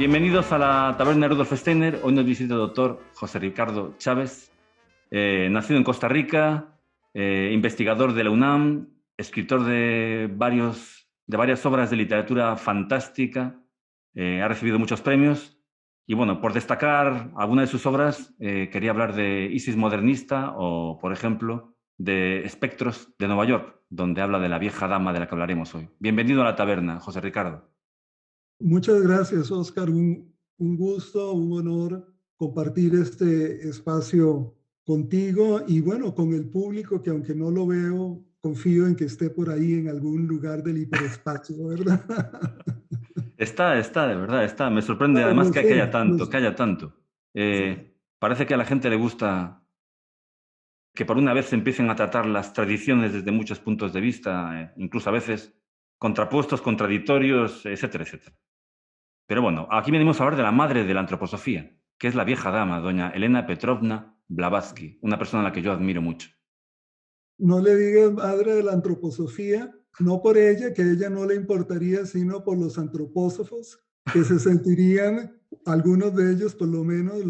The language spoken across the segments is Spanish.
Bienvenidos a la taberna de Rudolf Steiner. Hoy nos visita el doctor José Ricardo Chávez, nacido en Costa Rica, investigador de la UNAM, escritor de varias obras de literatura fantástica, ha recibido muchos premios y, bueno, por destacar alguna de sus obras, quería hablar de Isis modernista o, por ejemplo, de Espectros de Nueva York, donde habla de la vieja dama de la que hablaremos hoy. Bienvenido a la taberna, José Ricardo. Muchas gracias, Oscar. Un gusto, un honor compartir este espacio contigo y bueno, con el público que aunque no lo veo, confío en que esté por ahí en algún lugar del hiperespacio, ¿verdad? Está, de verdad, está. Me sorprende No, además lo que sé, haya tanto, que haya tanto. sí. Parece que a la gente le gusta que por una vez se empiecen a tratar las tradiciones desde muchos puntos de vista, incluso a veces contrapuestos, contradictorios, etcétera, etcétera. Pero bueno, aquí venimos a hablar de la madre de la antroposofía, que es la vieja dama, doña Elena Petrovna Blavatsky, una persona a la que yo admiro mucho. No le digas madre de la antroposofía, no por ella, que a ella no le importaría, sino por los antropósofos, que se sentirían, algunos de ellos por lo menos,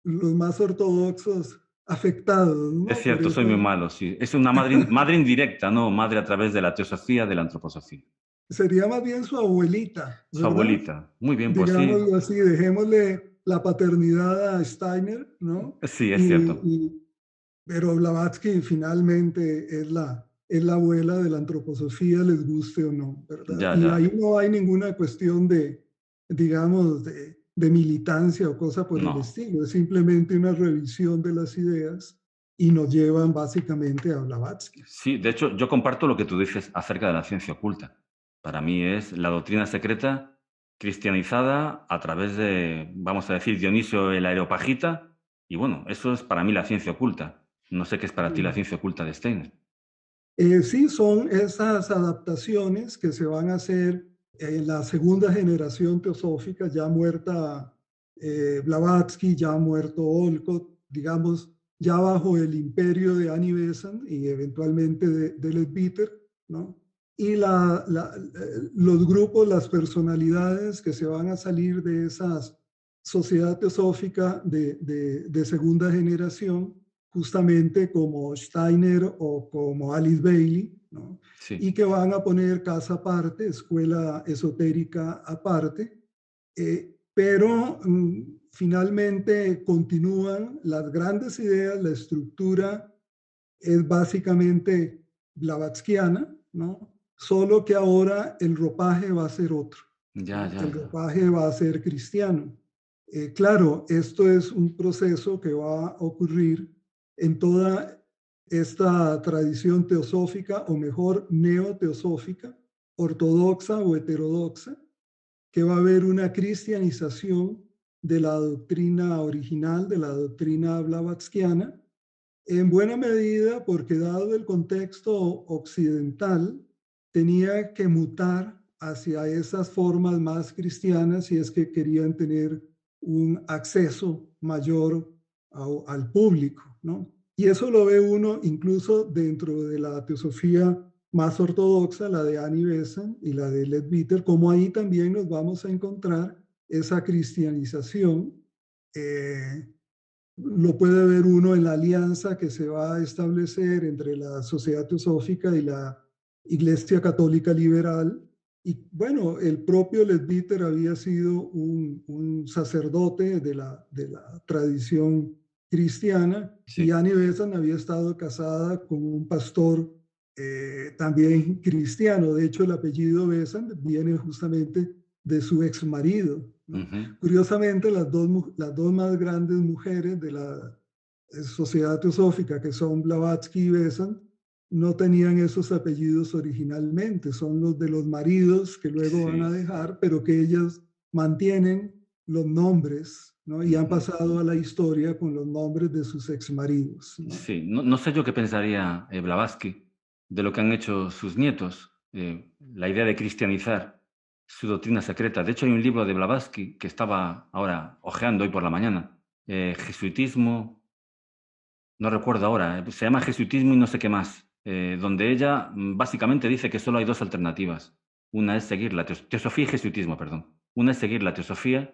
los más ortodoxos afectados, Es ¿no? Por cierto, soy muy eso malo, sí. Es una madre indirecta, ¿no? Madre a través de la teosofía, de la antroposofía. sería más bien su abuelita, Su ¿verdad? abuelita. Muy bien, pues sí. Digámoslo así, dejémosle la paternidad a Steiner, ¿no? Sí, es Y, cierto. y- pero Blavatsky finalmente es la abuela de la antroposofía, les guste o no, ¿verdad? Ya, Y ya. ahí no hay ninguna cuestión de, digamos, de militancia o cosa por el No. estilo, es simplemente una revisión de las ideas y nos llevan básicamente a Blavatsky. Sí, de hecho, yo comparto lo que tú dices acerca de la ciencia oculta. Para mí es la doctrina secreta cristianizada a través de, vamos a decir, Dionisio el Areopagita. Y bueno, eso es para mí la ciencia oculta. No sé qué es para ti la ciencia oculta de Steiner. Sí, son esas adaptaciones que se van a hacer en la segunda generación teosófica, ya muerta Blavatsky, ya muerto Olcott, digamos, ya bajo el imperio de Annie Besant y eventualmente de Leadbeater, ¿no? Y los grupos, las personalidades que se van a salir de esa sociedad teosófica de segunda generación, justamente como Steiner o como Alice Bailey, ¿no? Y Sí. que van a poner casa aparte, escuela esotérica aparte, pero finalmente continúan las grandes ideas, la estructura es básicamente blavatskiana, ¿no? Solo que ahora el ropaje va a ser otro, Ya, ¿no? ya, El ya. ropaje va a ser cristiano. Claro, esto es un proceso que va a ocurrir en toda esta tradición teosófica, o mejor, neoteosófica, ortodoxa o heterodoxa, que va a haber una cristianización de la doctrina original, de la doctrina blavatskiana, en buena medida porque dado el contexto occidental, tenía que mutar hacia esas formas más cristianas si es que querían tener un acceso mayor al público, ¿no? Y eso lo ve uno incluso dentro de la teosofía más ortodoxa, la de Annie Besant y la de Leadbeater, como ahí también nos vamos a encontrar esa cristianización. Lo puede ver uno en la alianza que se va a establecer entre la Sociedad Teosófica y la Iglesia Católica Liberal. Y bueno, el propio Leadbeater había sido un sacerdote de la tradición cristiana y Sí. Annie Besant había estado casada con un pastor también cristiano. De hecho, el apellido Besant viene justamente de su ex marido, ¿no? Ujú. Curiosamente, las dos más grandes mujeres de la sociedad teosófica, que son Blavatsky y Besant, no tenían esos apellidos originalmente, son los de los maridos que luego van Sí, a sí. dejar, pero que ellas mantienen los nombres, ¿no? Y han Ujú. pasado a la historia con los nombres de sus exmaridos, ¿no? Sí, no, no sé yo qué pensaría Blavatsky de lo que han hecho sus nietos, la idea de cristianizar su doctrina secreta. De hecho, hay un libro de Blavatsky que estaba ahora hojeando hoy por la mañana, Jesuitismo, no recuerdo ahora, se llama Jesuitismo y no sé qué más, donde ella básicamente dice que solo hay dos alternativas. Una es seguir la teosofía y jesuitismo, perdón. Una es seguir la teosofía,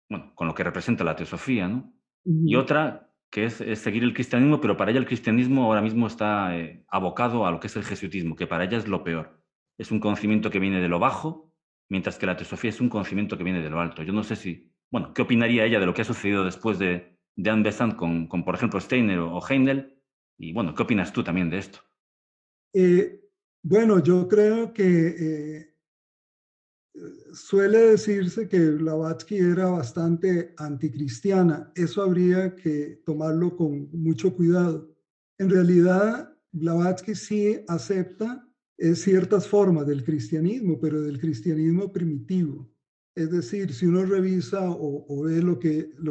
bueno, con lo que representa la teosofía, ¿no? Y Ujú. otra que es seguir el cristianismo, pero para ella el cristianismo ahora mismo está abocado a lo que es el jesuitismo, que para ella es lo peor. Es un conocimiento que viene de lo bajo, mientras que la teosofía es un conocimiento que viene de lo alto. Yo no sé si, bueno, ¿qué opinaría ella de lo que ha sucedido después de Anne Besant con, por ejemplo, Steiner o Heindel? Y bueno, ¿qué opinas tú también de esto? Eh, bueno, yo creo que suele decirse que Blavatsky era bastante anticristiana. Eso habría que tomarlo con mucho cuidado. En realidad, Blavatsky sí acepta ciertas formas del cristianismo, pero del cristianismo primitivo. Es decir, si uno revisa o ve lo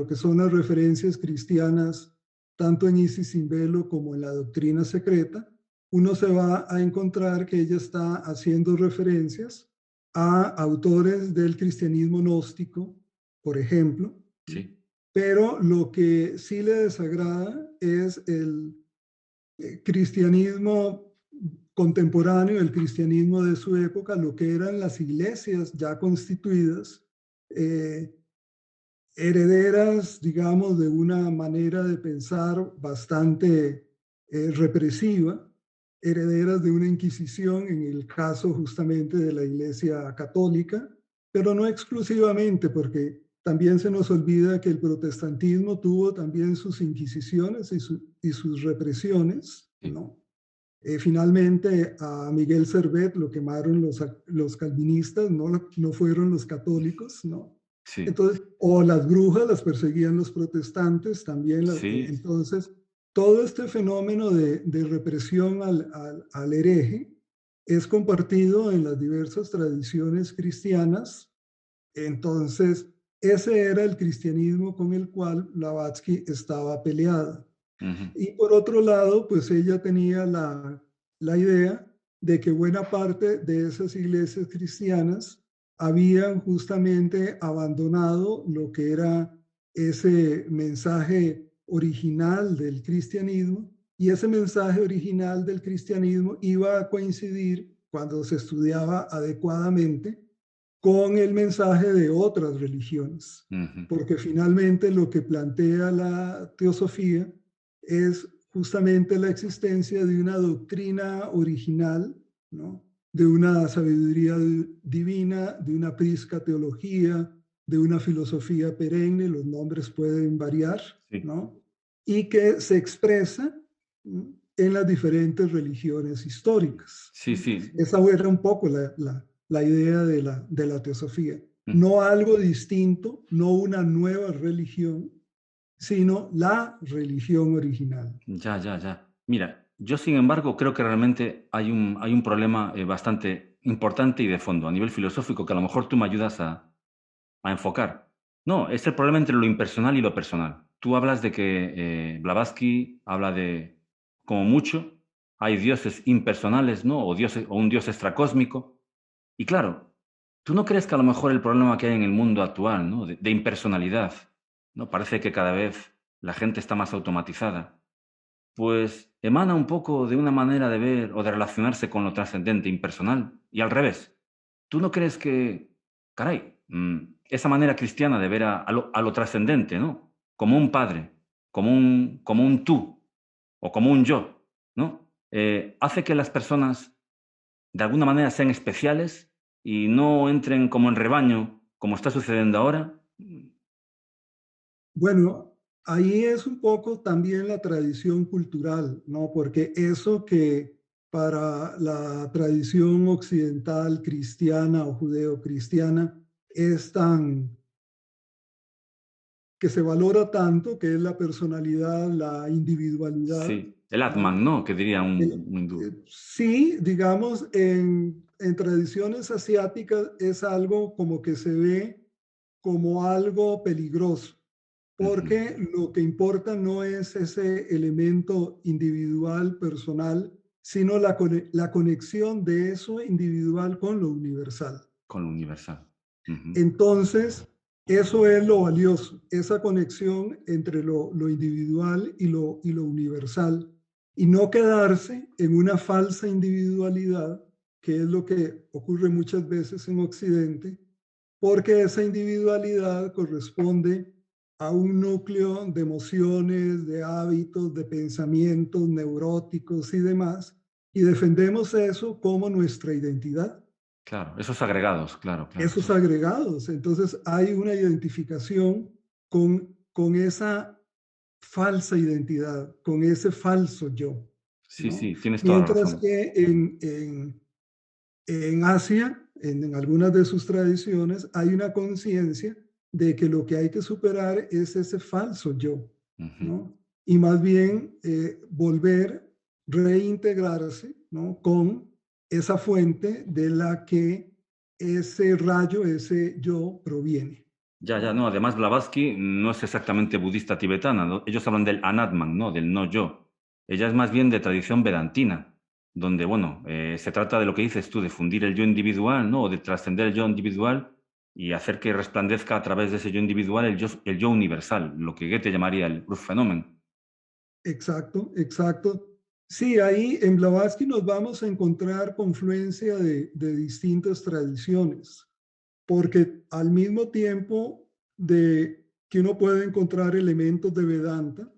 que son las referencias cristianas, tanto en Isis sin velo como en la doctrina secreta, uno se va a encontrar que ella está haciendo referencias a autores del cristianismo gnóstico, por ejemplo, Sí, pero lo que sí le desagrada es el cristianismo contemporáneo, el cristianismo de su época, lo que eran las iglesias ya constituidas, eh, herederas, digamos, de una manera de pensar bastante represiva, herederas de una Inquisición, en el caso justamente de la Iglesia Católica, pero no exclusivamente, porque también se nos olvida que el protestantismo tuvo también sus inquisiciones y sus represiones, sí, ¿no? Finalmente a Miguel Servet lo quemaron los calvinistas, no fueron los católicos, ¿no? sí, Entonces, o las brujas las perseguían los protestantes también. sí, Entonces, todo este fenómeno de represión al hereje es compartido en las diversas tradiciones cristianas. Entonces, ese era el cristianismo con el cual Blavatsky estaba peleada. ujú, Y por otro lado, pues ella tenía la idea de que buena parte de esas iglesias cristianas habían justamente abandonado lo que era ese mensaje original del cristianismo, y ese mensaje original del cristianismo iba a coincidir, cuando se estudiaba adecuadamente, con el mensaje de otras religiones, ujú. porque finalmente lo que plantea la teosofía es justamente la existencia de una doctrina original, ¿no? De una sabiduría divina, de una prisca teología, de una filosofía perenne, los nombres pueden variar, Sí, ¿no? Y que se expresa, ¿no?, en las diferentes religiones históricas. sí, sí. Esa era un poco la idea de la teosofía. Mm. No algo distinto, no una nueva religión, sino la religión original. Ya, ya, ya. Mira, yo sin embargo creo que realmente hay un problema bastante importante y de fondo a nivel filosófico que a lo mejor tú me ayudas a enfocar. No, es el problema entre lo impersonal y lo personal. Tú hablas de que Blavatsky habla de, como mucho, hay dioses impersonales, ¿no? O, dioses, o un dios extracósmico. Y claro, ¿tú no crees que a lo mejor el problema que hay en el mundo actual, ¿no? De impersonalidad, ¿no? Parece que cada vez la gente está más automatizada, pues emana un poco de una manera de ver o de relacionarse con lo trascendente, impersonal, y al revés. ¿Tú no crees que, caray, esa manera cristiana de ver a lo trascendente, ¿no? Como un padre, como un tú o como un yo, ¿no? Hace que las personas de alguna manera sean especiales y no entren como en rebaño, como está sucediendo ahora. Bueno, ahí es un poco también la tradición cultural, ¿no? Porque eso que para la tradición occidental cristiana o judeocristiana es tan, que se valora tanto, que es la personalidad, la individualidad, Sí, el Atman, ¿no? ¿no? Que diría un hindú. Sí, digamos, en tradiciones asiáticas es algo como que se ve como algo peligroso, Ujú. porque lo que importa no es ese elemento individual, personal, sino la conexión de eso individual con lo universal. Con lo universal. Ujú. Entonces, eso es lo valioso, esa conexión entre lo individual y lo universal, y no quedarse en una falsa individualidad, que es lo que ocurre muchas veces en Occidente, porque esa individualidad corresponde a un núcleo de emociones, de hábitos, de pensamientos neuróticos y demás, y defendemos eso como nuestra identidad, Claro, esos agregados, claro, claro. esos agregados. Entonces hay una identificación con esa falsa identidad, con ese falso yo, Sí, ¿no? sí, tienes toda la Mientras razón. que en Asia, en algunas de sus tradiciones, hay una conciencia de que lo que hay que superar es ese falso yo, Ujú. ¿no? Y más bien volver, reintegrarse, ¿no? Con esa fuente de la que ese rayo, ese yo proviene, Ya, ya, ¿no? no, además Blavatsky no es exactamente budista tibetana, ¿no? Ellos hablan del Anatman, ¿no? Del no yo. Ella es más bien de tradición vedantina, donde, bueno, se trata de lo que dices tú, de fundir el yo individual, ¿no? O de trascender el yo individual y hacer que resplandezca a través de ese yo individual el yo universal, lo que Goethe llamaría el Urfenomen. Exacto, exacto. Sí, ahí en Blavatsky nos vamos a encontrar confluencia de distintas tradiciones, porque al mismo tiempo de que uno puede encontrar elementos de Vedanta,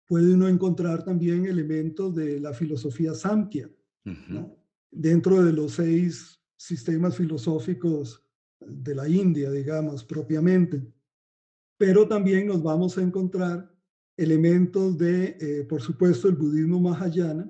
puede uno encontrar también elementos de la filosofía Samkhya, Ujú. ¿no? Dentro de los 6 sistemas filosóficos de la India, digamos, propiamente. Pero también nos vamos a encontrar elementos de, por supuesto, el budismo Mahayana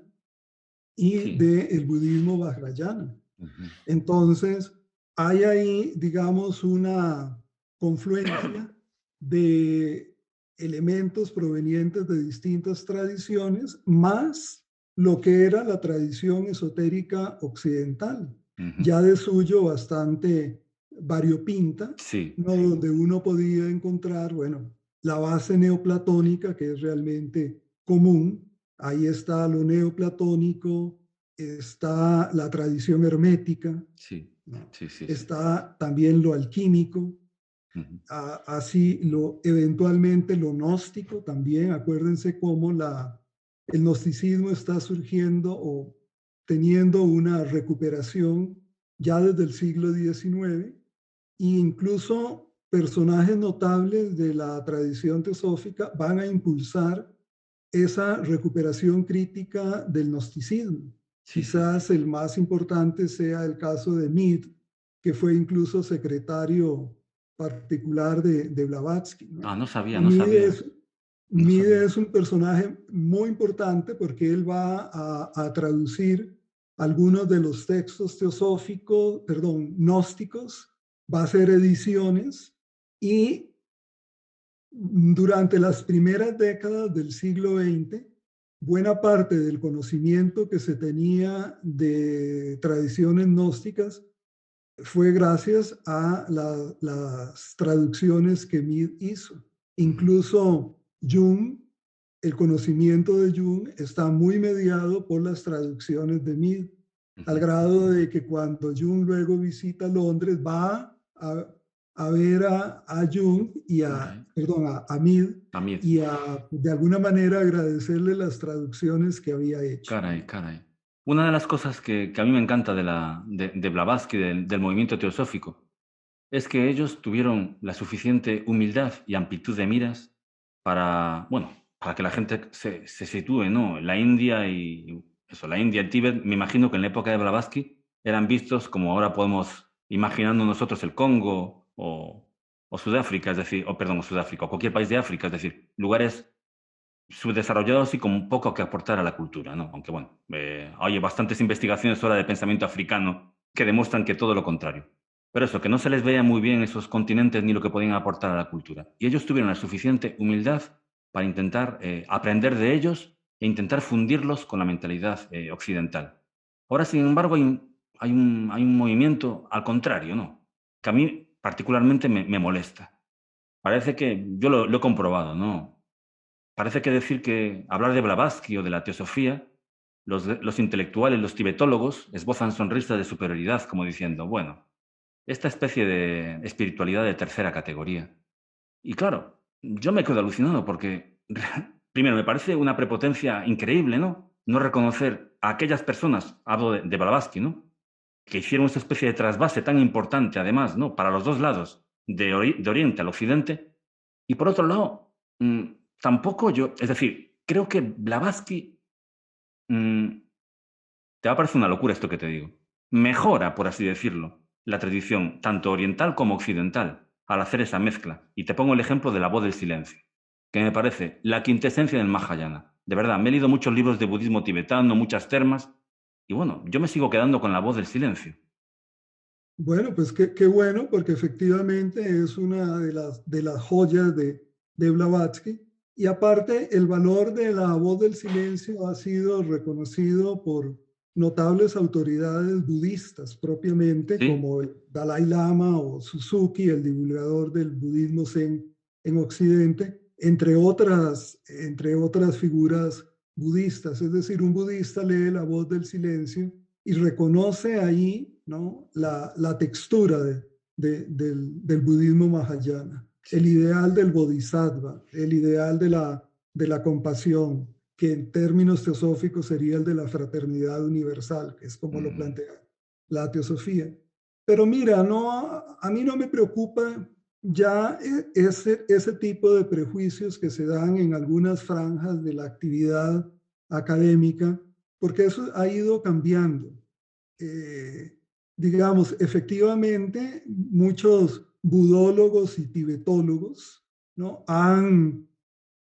y Sí. del budismo Vajrayana. Ujú. Entonces, hay ahí, digamos, una confluencia de elementos provenientes de distintas tradiciones, más lo que era la tradición esotérica occidental, Ujú. ya de suyo bastante variopinta, Sí, ¿no? Donde uno podía encontrar, bueno, la base neoplatónica, que es realmente común, ahí está lo neoplatónico, está la tradición hermética, sí, ¿no? sí, sí, sí. Está también lo alquímico, Ujú. así eventualmente lo gnóstico también. Acuérdense cómo el gnosticismo está surgiendo o teniendo una recuperación ya desde el siglo XIX, e incluso personajes notables de la tradición teosófica van a impulsar esa recuperación crítica del gnosticismo. Sí, sí, sí. Quizás el más importante sea el caso de Mead, que fue incluso secretario particular de Blavatsky, ¿no? Ah, no sabía, Y no Mead sabía, es, no Mead sabía. es un personaje muy importante porque él va a traducir algunos de los textos teosóficos, perdón, gnósticos, va a hacer ediciones y durante las primeras décadas del siglo XX, buena parte del conocimiento que se tenía de tradiciones gnósticas fue gracias a las traducciones que Mead hizo. Ujú, Incluso Jung, el conocimiento de Jung está muy mediado por las traducciones de Mead, al ujú. grado de que cuando Jung luego visita Londres va a ver a Jung y Caray. perdón, a Mead También. y de alguna manera agradecerle las traducciones que había hecho, Caray, ¿no? caray. Una de las cosas que a mí me encanta de Blavatsky, del movimiento teosófico, es que ellos tuvieron la suficiente humildad y amplitud de miras para, bueno, para que la gente se sitúe, ¿no? La India y eso, la India, el Tíbet, me imagino que en la época de Blavatsky eran vistos como ahora podemos imaginando nosotros el Congo o Sudáfrica, es decir, o perdón, o Sudáfrica, o cualquier país de África, es decir, lugares subdesarrollados y con poco que aportar a la cultura, ¿no? Aunque bueno, hay bastantes investigaciones ahora de pensamiento africano que demuestran que todo lo contrario. Pero eso, que no se les veía muy bien esos continentes ni lo que podían aportar a la cultura. Y ellos tuvieron la suficiente humildad para intentar aprender de ellos e intentar fundirlos con la mentalidad occidental. Ahora, sin embargo, hay un movimiento al contrario, ¿no? Que a mí particularmente me molesta. Parece que yo lo he comprobado, ¿no? Parece que decir que hablar de Blavatsky o de la teosofía, los intelectuales, los tibetólogos, esbozan sonrisas de superioridad, como diciendo, bueno, esta especie de espiritualidad de tercera categoría. Y claro, yo me quedo alucinado porque, primero, me parece una prepotencia increíble, ¿no? No reconocer a aquellas personas, hablo de Blavatsky, ¿no? que hicieron esta especie de trasvase tan importante, además, ¿no? Para los dos lados, de Oriente al Occidente. Y por otro lado, tampoco yo, es decir, creo que Blavatsky, mm, te va a parecer una locura esto que te digo, mejora, por así decirlo, la tradición tanto oriental como occidental al hacer esa mezcla. Y te pongo el ejemplo de La voz del silencio, que me parece la quintesencia del Mahayana. De verdad, me he leído muchos libros de budismo tibetano, muchas termas, y bueno, yo me sigo quedando con La voz del silencio. Bueno, pues qué bueno, porque efectivamente es una de las joyas de Blavatsky. Y aparte, el valor de la voz del silencio ha sido reconocido por notables autoridades budistas propiamente, ¿Sí? como el Dalai Lama o Suzuki, el divulgador del budismo zen en Occidente, entre otras figuras budistas. Es decir, un budista lee la voz del silencio y reconoce ahí, ¿no?, la textura del budismo mahayana, Sí, el sí. ideal del bodhisattva, el ideal de la compasión, que en términos teosóficos sería el de la fraternidad universal, que es como lo Mm, plantea la teosofía. Pero mira, no, a mí no me preocupa ya ese tipo de prejuicios que se dan en algunas franjas de la actividad académica, porque eso ha ido cambiando. Eh, digamos, efectivamente, muchos budólogos y tibetólogos, ¿no?, han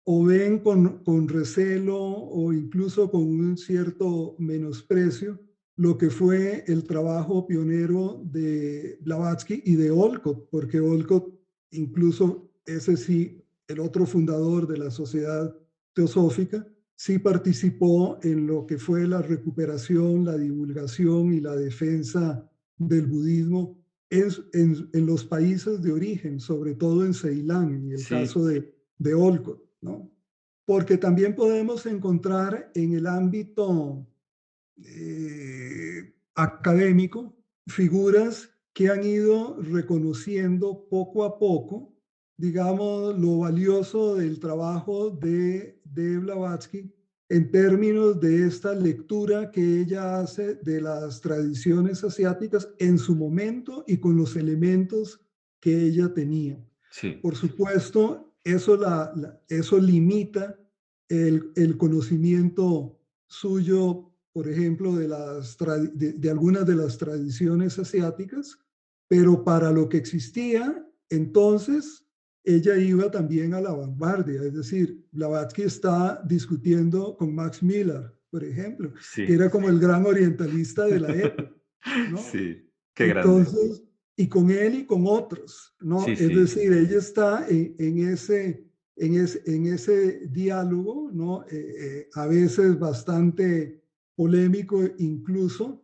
o ven con recelo o incluso con un cierto menosprecio lo que fue el trabajo pionero de Blavatsky y de Olcott, porque Olcott, incluso ese sí, el otro fundador de la Sociedad Teosófica, sí participó en lo que fue la recuperación, la divulgación y la defensa del budismo en los países de origen, sobre todo en Ceilán, en el sí, caso de Olcott, ¿no? Porque también podemos encontrar en el ámbito académico figuras que han ido reconociendo poco a poco, digamos, lo valioso del trabajo de Blavatsky en términos de esta lectura que ella hace de las tradiciones asiáticas en su momento y con los elementos que ella tenía. sí, Por supuesto, eso limita el conocimiento suyo, por ejemplo, de algunas de las tradiciones asiáticas, pero para lo que existía, entonces ella iba también a la vanguardia. Es decir, Blavatsky está discutiendo con Max Miller, por ejemplo, que sí. era como el gran orientalista de la época, ¿no? Sí, qué grande. Entonces, y con él y con otros, ¿no? Sí, Es sí, decir, ella está en ese diálogo, ¿no? A veces bastante polémico incluso,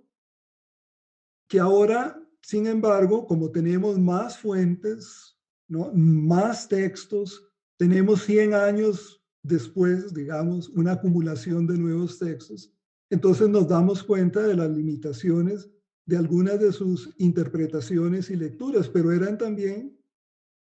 que ahora, sin embargo, como tenemos más fuentes, ¿no?, más textos, tenemos 100 años después, digamos, una acumulación de nuevos textos, entonces nos damos cuenta de las limitaciones de algunas de sus interpretaciones y lecturas, pero eran también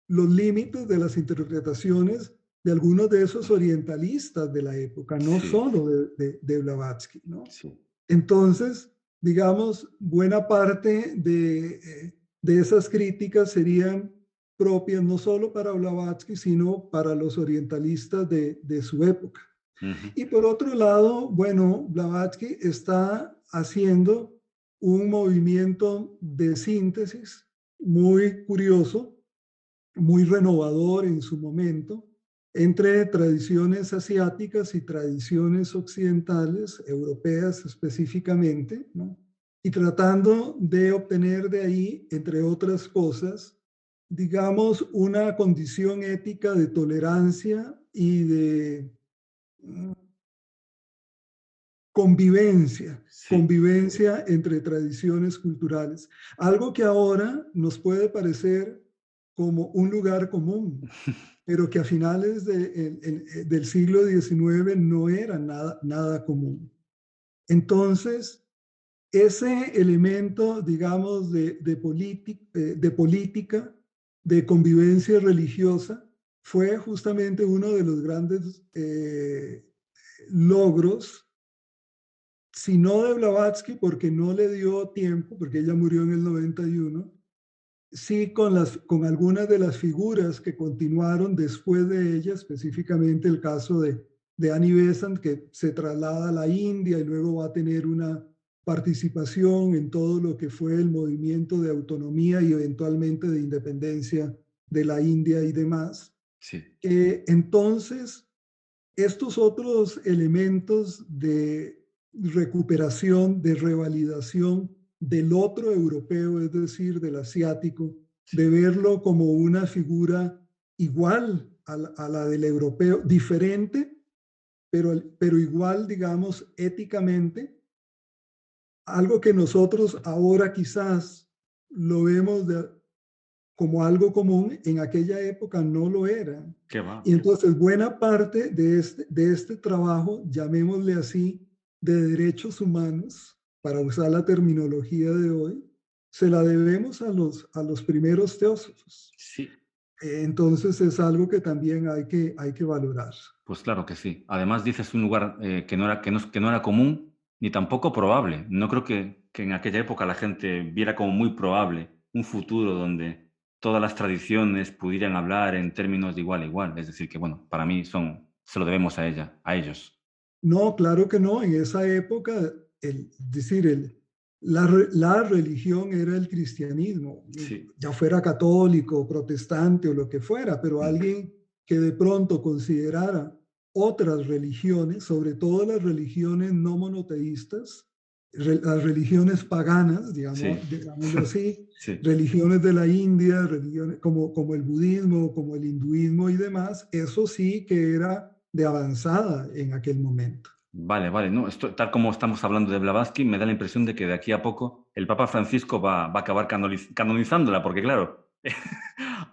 los límites de las interpretaciones de algunos de esos orientalistas de la época, no sí, solo de Blavatsky, ¿no? sí, Entonces, digamos, buena parte de esas críticas serían propias no solo para Blavatsky, sino para los orientalistas de su época. ujú, Y por otro lado, bueno, Blavatsky está haciendo un movimiento de síntesis muy curioso, muy renovador en su momento, entre tradiciones asiáticas y tradiciones occidentales, europeas específicamente, ¿no? Y tratando de obtener de ahí, entre otras cosas, digamos, una condición ética de tolerancia y de mm, sí, convivencia entre tradiciones culturales. Algo que ahora nos puede parecer como un lugar común, pero que a finales del siglo XIX no era nada común. Entonces, ese elemento, digamos, de política, de convivencia religiosa, fue justamente uno de los grandes logros sino de Blavatsky porque no le dio tiempo, porque ella murió en el 91, sí con algunas de las figuras que continuaron después de ella, específicamente el caso de Annie Besant, que se traslada a la India y luego va a tener una participación en todo lo que fue el movimiento de autonomía y eventualmente de independencia de la India y demás. Sí, Entonces, estos otros elementos de recuperación, de revalidación del otro europeo, es decir, del asiático, sí. de verlo como una figura igual a la del europeo, diferente, pero igual, digamos, éticamente, algo que nosotros ahora quizás lo vemos como algo común, en aquella época no lo era. ¿Qué va? Y entonces buena parte de este trabajo, llamémosle así, de derechos humanos, para usar la terminología de hoy, se la debemos a los primeros teósofos. Sí, Entonces es algo que también hay que valorar. pues claro que sí. Además dices un lugar que no era común ni tampoco probable. No creo que en aquella época la gente viera como muy probable un futuro donde todas las tradiciones pudieran hablar en términos de igual a igual. Es decir, que bueno, para mí se lo debemos a ella, a ellos. No, claro que no. En esa época, la religión era el cristianismo, Sí. ya fuera católico, protestante o lo que fuera, pero Mm. alguien que de pronto considerara otras religiones, sobre todo las religiones no monoteístas, las religiones paganas, Sí. digámoslo así, Sí. religiones de la India, religiones como el budismo, como el hinduismo y demás, eso sí que era de avanzada en aquel momento. Vale, vale. No, esto, tal como estamos hablando de Blavatsky, me da la impresión de que de aquí a poco el Papa Francisco va a acabar canonizándola, porque claro,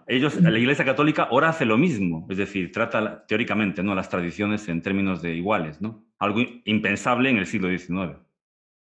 ellos, la Iglesia Católica ahora hace lo mismo, es decir, trata teóricamente, ¿no?, las tradiciones en términos de iguales, ¿no? Algo impensable en el siglo XIX.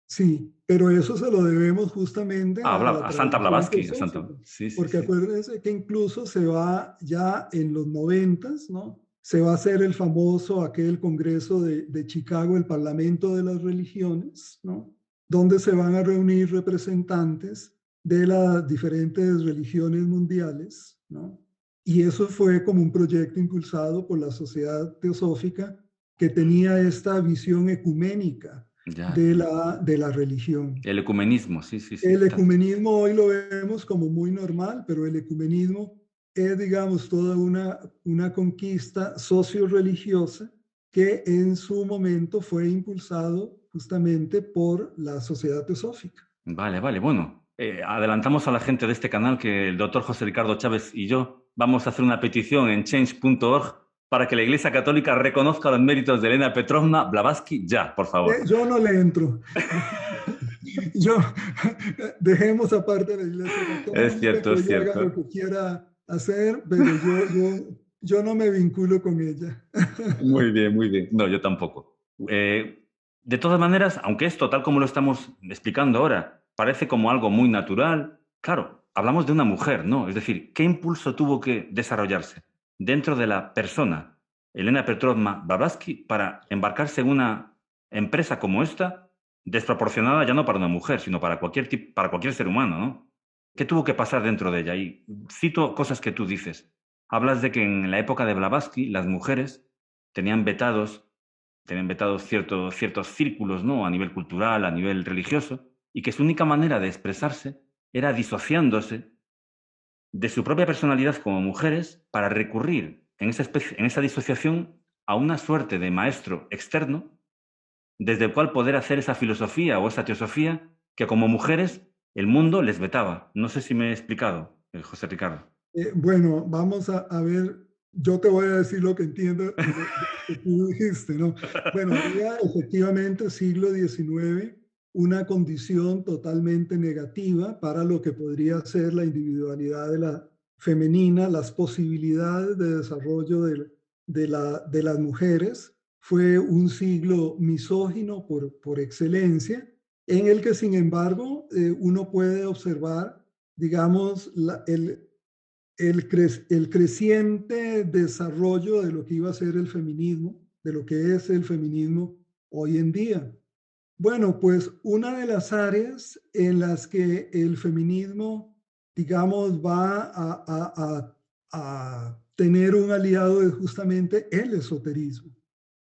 Sí, pero eso se lo debemos justamente Ah, a la A Santa tradición Blavatsky, a Santa. teosófica, Sí, sí, porque sí. acuérdense que incluso se va ya en los noventas, ¿no? Se va a hacer el famoso aquel Congreso de Chicago, el Parlamento de las Religiones, ¿no? Donde se van a reunir representantes de las diferentes religiones mundiales, ¿no? Y eso fue como un proyecto impulsado por la Sociedad Teosófica que tenía esta visión ecuménica Ya, ya. de la religión. El ecumenismo, sí, sí, sí. El ecumenismo hoy lo vemos como muy normal, pero el ecumenismo es, digamos, toda una conquista socio-religiosa que en su momento fue impulsado justamente por la sociedad teosófica. Vale, vale. Bueno, adelantamos a la gente de este canal que el doctor José Ricardo Chávez y yo vamos a hacer una petición en change.org para que la Iglesia Católica reconozca los méritos de Elena Petrovna Blavatsky ya, por favor. Yo no le entro. Yo, dejemos aparte la Iglesia Es Católica, cierto, que es ella haga lo cierto. que quiera hacer, pero yo no me vinculo con ella. Muy bien, muy bien. No, yo tampoco. De todas maneras, aunque esto, tal como lo estamos explicando ahora, parece como algo muy natural, claro, hablamos de una mujer, ¿no? Es decir, ¿qué impulso tuvo que desarrollarse dentro de la persona, Elena Petrovna Blavatsky, para embarcarse en una empresa como esta, desproporcionada ya no para una mujer, sino para para cualquier ser humano, ¿no? ¿Qué tuvo que pasar dentro de ella? Y cito cosas que tú dices. Hablas de que en la época de Blavatsky las mujeres tenían vetados, tenían vetados ciertos círculos, ¿no?, a nivel cultural, a nivel religioso, y que su única manera de expresarse era disociándose de su propia personalidad como mujeres para recurrir en esa disociación a una suerte de maestro externo desde el cual poder hacer esa filosofía o esa teosofía que como mujeres el mundo les vetaba. No sé si me he explicado, José Ricardo. Bueno, vamos a ver, yo te voy a decir lo que entiendo de lo que tú dijiste, ¿no? Bueno, había efectivamente siglo XIX una condición totalmente negativa para lo que podría ser la individualidad de la femenina, las posibilidades de desarrollo de las mujeres. Fue un siglo misógino por excelencia, en el que sin embargo uno puede observar, digamos, el creciente desarrollo de lo que iba a ser el feminismo, de lo que es el feminismo hoy en día. Bueno, pues una de las áreas en las que el feminismo, digamos, va a tener un aliado es justamente el esoterismo.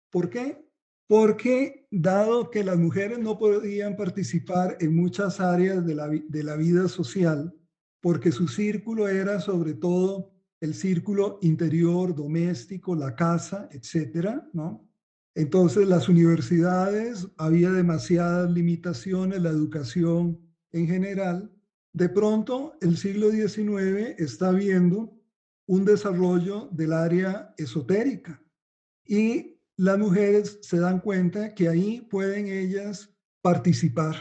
¿Por qué? Porque dado que las mujeres no podían participar en muchas áreas de la vida social, porque su círculo era sobre todo el círculo interior, doméstico, la casa, etcétera, ¿no? Entonces, las universidades, había demasiadas limitaciones, la educación en general. De pronto, el siglo XIX está viendo un desarrollo del área esotérica y las mujeres se dan cuenta que ahí pueden ellas participar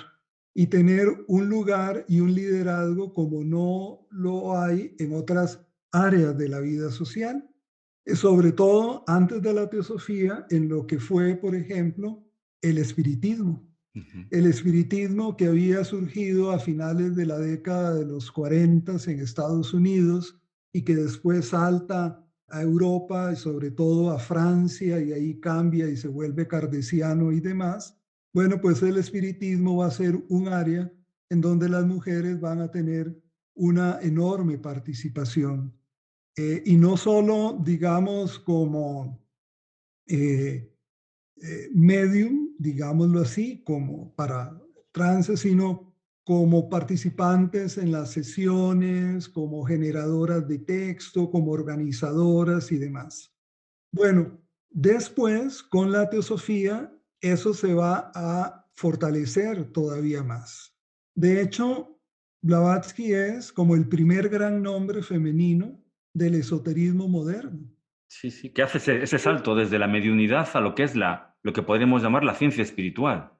y tener un lugar y un liderazgo como no lo hay en otras áreas de la vida social, sobre todo antes de la teosofía, en lo que fue, por ejemplo, el espiritismo. Ujú. El espiritismo que había surgido a finales de la década de los 40 en Estados Unidos y que después salta a Europa y sobre todo a Francia y ahí cambia y se vuelve kardeciano y demás. Bueno, pues el espiritismo va a ser un área en donde las mujeres van a tener una enorme participación. Y no solo, digamos, como eh, medium, digámoslo así, como para trance, sino como participantes en las sesiones, como generadoras de texto, como organizadoras y demás. Bueno, después con la teosofía, eso se va a fortalecer todavía más. De hecho, Blavatsky es como el primer gran nombre femenino del esoterismo moderno. Sí, sí, que hace ese salto desde la mediunidad a lo que es lo que podríamos llamar la ciencia espiritual.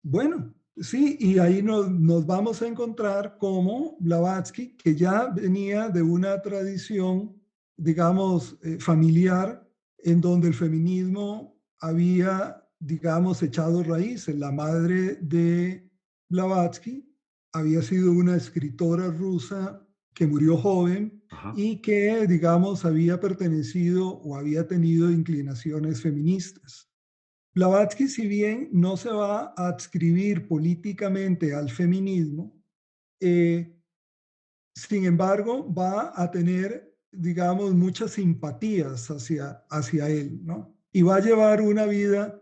Bueno, sí, y ahí nos vamos a encontrar como Blavatsky, que ya venía de una tradición, digamos, familiar, en donde el feminismo había, digamos, echado raíces. La madre de Blavatsky había sido una escritora rusa que murió joven Ajá. y que, digamos, había pertenecido o había tenido inclinaciones feministas. Blavatsky, si bien no se va a adscribir políticamente al feminismo, eh, sin embargo, va a tener, digamos, muchas simpatías hacia él, ¿no? Y va a llevar una vida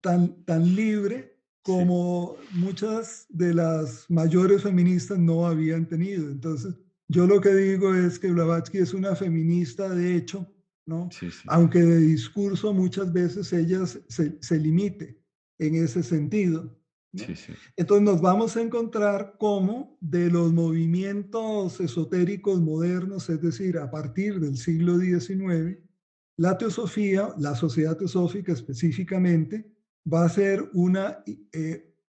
tan libre Sí, como muchas de las mayores feministas no habían tenido. Entonces, yo lo que digo es que Blavatsky es una feminista de hecho, ¿no? sí, sí, Aunque de discurso muchas veces ella se limite en ese sentido, sí, ¿no? sí. Entonces nos vamos a encontrar como de los movimientos esotéricos modernos, es decir, a partir del siglo XIX, la teosofía, la sociedad teosófica específicamente, va a ser una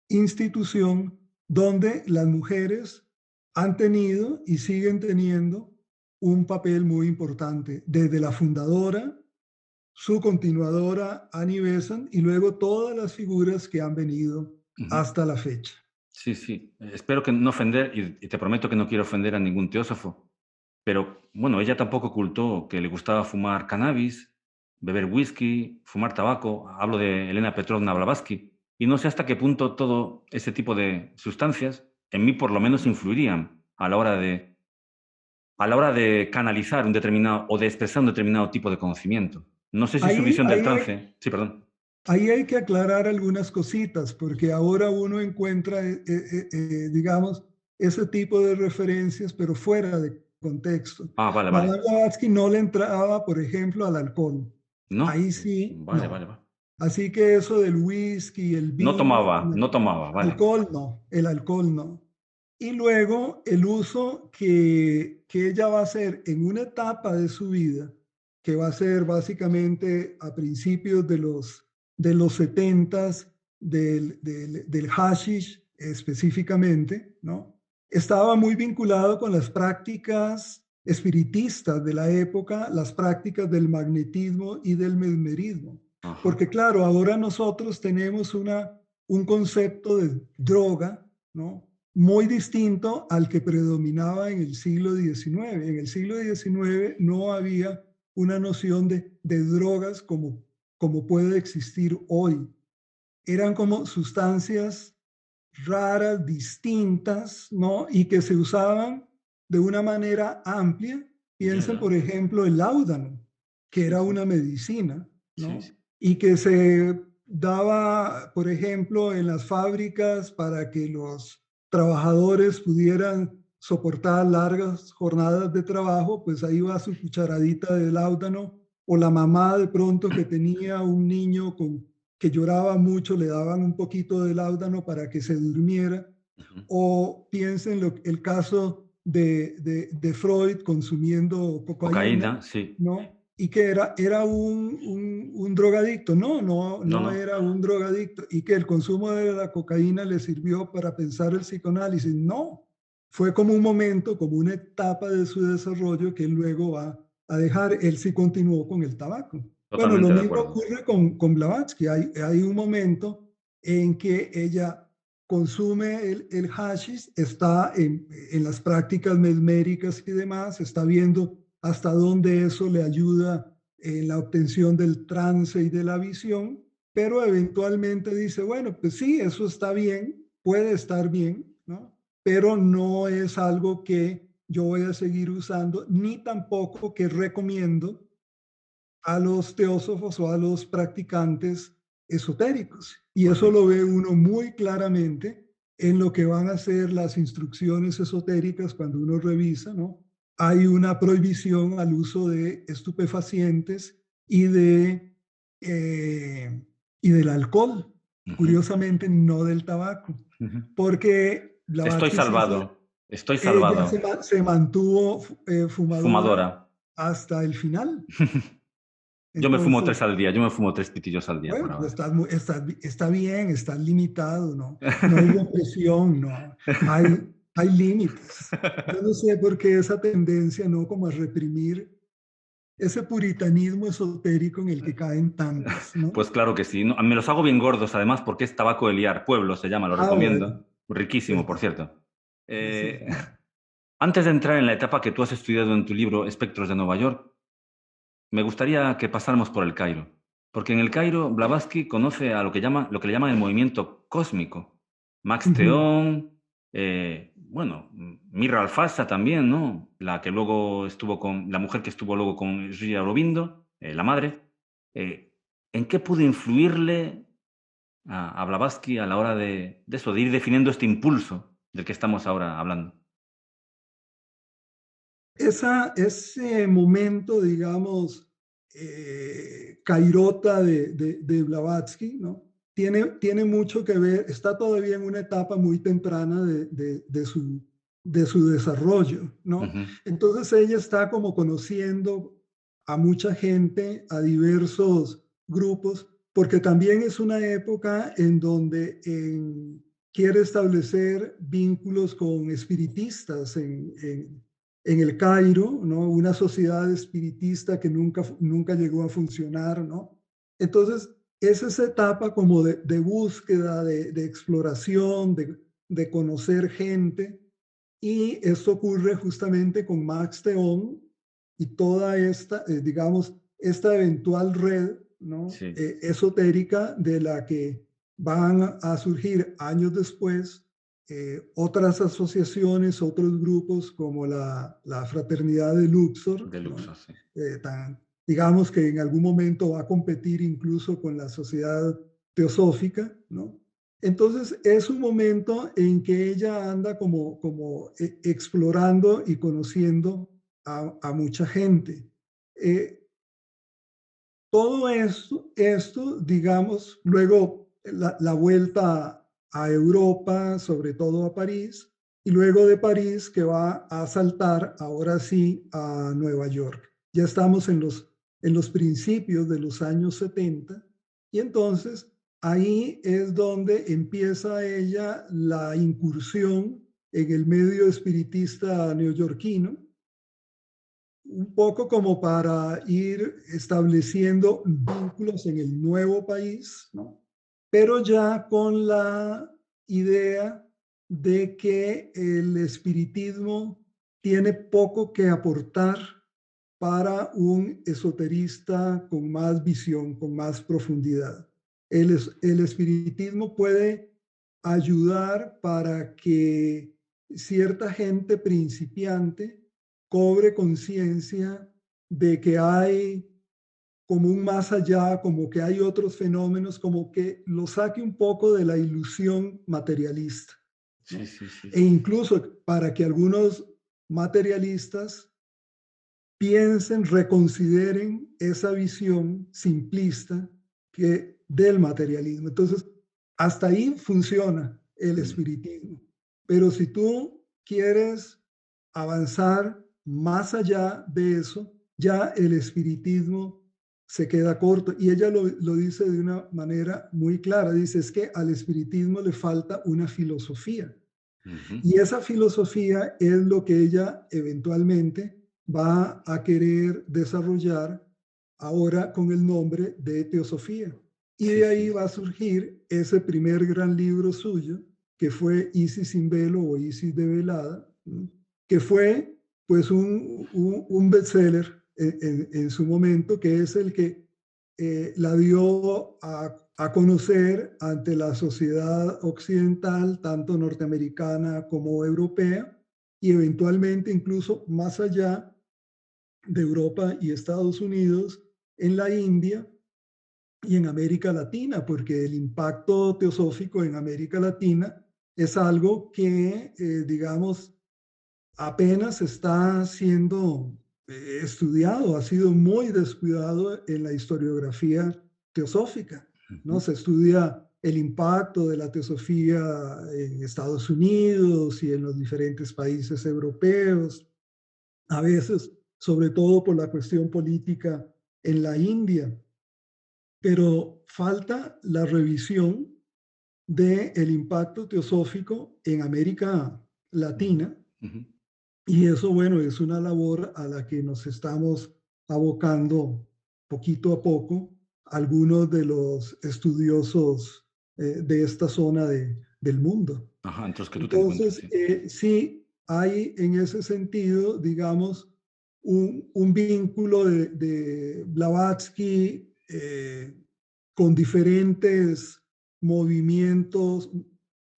institución donde las mujeres han tenido y siguen teniendo un papel muy importante, desde la fundadora, su continuadora Annie Besant y luego todas las figuras que han venido Ujú. hasta la fecha. Sí, sí. Espero que no ofender, y te prometo que no quiero ofender a ningún teósofo, pero bueno, ella tampoco ocultó que le gustaba fumar cannabis, beber whisky, fumar tabaco. Hablo de Elena Petrovna Blavatsky. Y no sé hasta qué punto todo ese tipo de sustancias, en mí por lo menos, influirían a la hora de canalizar un determinado o de expresar un determinado tipo de conocimiento. No sé si su Ahí, visión del ahí, hay, trance. Sí, perdón. ahí hay que aclarar algunas cositas, porque ahora uno encuentra, digamos, ese tipo de referencias, pero fuera de contexto. Ah, vale, vale. Madame Blavatsky no le entraba, por ejemplo, al alcohol. ¿No? Ahí sí, Vale, vale, no. vale. Así que eso del whisky, el No vino, tomaba, no tomaba, vale. alcohol no, el alcohol no. Y luego el uso que ella va a hacer en una etapa de su vida, que va a ser básicamente a principios de los 70 del hashish específicamente, ¿no? Estaba muy vinculado con las prácticas espiritistas de la época, las prácticas del magnetismo y del mesmerismo. Ajá. Porque claro, ahora nosotros tenemos un concepto de droga, ¿no? Muy distinto al que predominaba en el siglo XIX. En el siglo XIX no había una noción de drogas como puede existir hoy. eran como sustancias raras, distintas, ¿no? Y que se usaban de una manera amplia. Piensen, Entiendo. por ejemplo, el láudano, que Sí, era sí. una medicina, Sí, sí. ¿no? Y que se daba, por ejemplo, en las fábricas para que los trabajadores pudieran soportar largas jornadas de trabajo, pues ahí va su cucharadita de láudano, o la mamá de pronto que tenía un niño que lloraba mucho, le daban un poquito de láudano para que se durmiera. Ujú. O piensen el caso de Freud consumiendo cocaína, Cocaína, sí. ¿no? Y que era un drogadicto. No, no, No, no no. era un drogadicto. Y que el consumo de la cocaína le sirvió para pensar el psicoanálisis. No, fue como un momento, como una etapa de su desarrollo que él luego va a dejar. Él sí continuó con el tabaco. Bueno, lo Totalmente de mismo acuerdo. ocurre con Blavatsky. Hay un momento en que ella consume el hashish, está en las prácticas mesméricas y demás, está viendo hasta dónde eso le ayuda en la obtención del trance y de la visión, pero eventualmente dice, bueno, pues sí, eso está bien, puede estar bien, ¿no? Pero no es algo que yo voy a seguir usando, ni tampoco que recomiendo a los teósofos o a los practicantes esotéricos. Y eso Correcto. lo ve uno muy claramente en lo que van a ser las instrucciones esotéricas cuando uno revisa, ¿no? Hay una prohibición al uso de estupefacientes y, eh, y del alcohol, Ujú, curiosamente no del tabaco, ujú. porque Estoy Blavatsky sí salvado. Estoy ella salvado. se mantuvo fumadora Fumadora. hasta el final. Yo me fumo Entonces, 3 al día. Yo me fumo 3 pitillos al día por bueno, pues ahora. está bien, estás limitado, ¿no? No hay represión, ¿no? Hay límites. Yo no sé por qué esa tendencia, ¿no? Como a reprimir ese puritanismo esotérico en el que caen tantos, ¿no? Pues claro que sí. No, me los hago bien gordos, además, porque es tabaco de liar. Pueblo se llama, lo Ah, bueno, recomiendo. Riquísimo, por perfecto. cierto. Sí, sí, Eh, sí. antes de entrar en la etapa que tú has estudiado en tu libro Espectros de Nueva York, me gustaría que pasáramos por el Cairo. Porque en el Cairo, Blavatsky conoce a lo que le llaman el movimiento cósmico. Max Ujú. Theón, bueno, Mirra Alfasa también, ¿no? La que luego estuvo con, la mujer que estuvo luego con Sri Aurobindo, la madre. Eh, ¿En qué pudo influirle a Blavatsky a la hora de eso, de ir definiendo este impulso del que estamos ahora hablando? Ese momento, digamos, cairota de Blavatsky, ¿no? Tiene mucho que ver, está todavía en una etapa muy temprana de su desarrollo, ¿no? Ujú. Entonces ella está como conociendo a mucha gente, a diversos grupos, porque también es una época en donde quiere establecer vínculos con espiritistas en el Cairo, ¿no? Una sociedad espiritista que nunca llegó a funcionar, ¿no? Entonces, es esa etapa como de búsqueda, de exploración, de conocer gente, y esto ocurre justamente con Max Theon y toda esta, digamos, esta eventual red, ¿no? Sí, Esotérica de la que van a surgir años después otras asociaciones, otros grupos como la Fraternidad de Luxor, de ¿no? Luxor, sí. Digamos que en algún momento va a competir incluso con la Sociedad Teosófica, ¿no? Entonces es un momento en que ella anda como explorando y conociendo a mucha gente. Eh, Todo esto, digamos, luego la vuelta a Europa, sobre todo a París, y luego de París que va a saltar ahora sí a Nueva York. Ya estamos en los principios de los años 70 y entonces ahí es donde empieza ella la incursión en el medio espiritista neoyorquino, un poco como para ir estableciendo vínculos en el nuevo país, ¿no? Pero ya con la idea de que el espiritismo tiene poco que aportar para un esoterista con más visión, con más profundidad. el espiritismo puede ayudar para que cierta gente principiante cobre conciencia de que hay como un más allá, como que hay otros fenómenos, como que lo saque un poco de la ilusión materialista, Sí, ¿no? sí, sí, E sí. incluso para que algunos materialistas piensen, reconsideren esa visión simplista que del materialismo. Entonces, hasta ahí funciona el Mm, espiritismo. Pero si tú quieres avanzar más allá de eso, ya el espiritismo se queda corto. Y ella lo dice de una manera muy clara. Dice, es que al espiritismo le falta una filosofía. ujú. Y esa filosofía es lo que ella eventualmente va a querer desarrollar ahora con el nombre de Teosofía. Y Sí, de sí. ahí va a surgir ese primer gran libro suyo, que fue Isis sin velo o Isis develada, ¿no? Que fue pues un bestseller en su momento, que es el que la dio a conocer ante la sociedad occidental, tanto norteamericana como europea, y eventualmente incluso más allá de Europa y Estados Unidos, en la India y en América Latina, porque el impacto teosófico en América Latina es algo que, digamos, apenas está siendo estudiado, ha sido muy descuidado en la historiografía teosófica, ¿no? Ujú. Se estudia el impacto de la teosofía en Estados Unidos y en los diferentes países europeos, a veces, sobre todo por la cuestión política en la India, pero falta la revisión del impacto teosófico en América Ujú, Latina. ujú. Y eso, bueno, es una labor a la que nos estamos abocando poquito a poco algunos de los estudiosos de esta zona del mundo. Ajá, entonces que tú te encuentras, Entonces, sí. sí hay en ese sentido, digamos, un vínculo de Blavatsky con diferentes movimientos,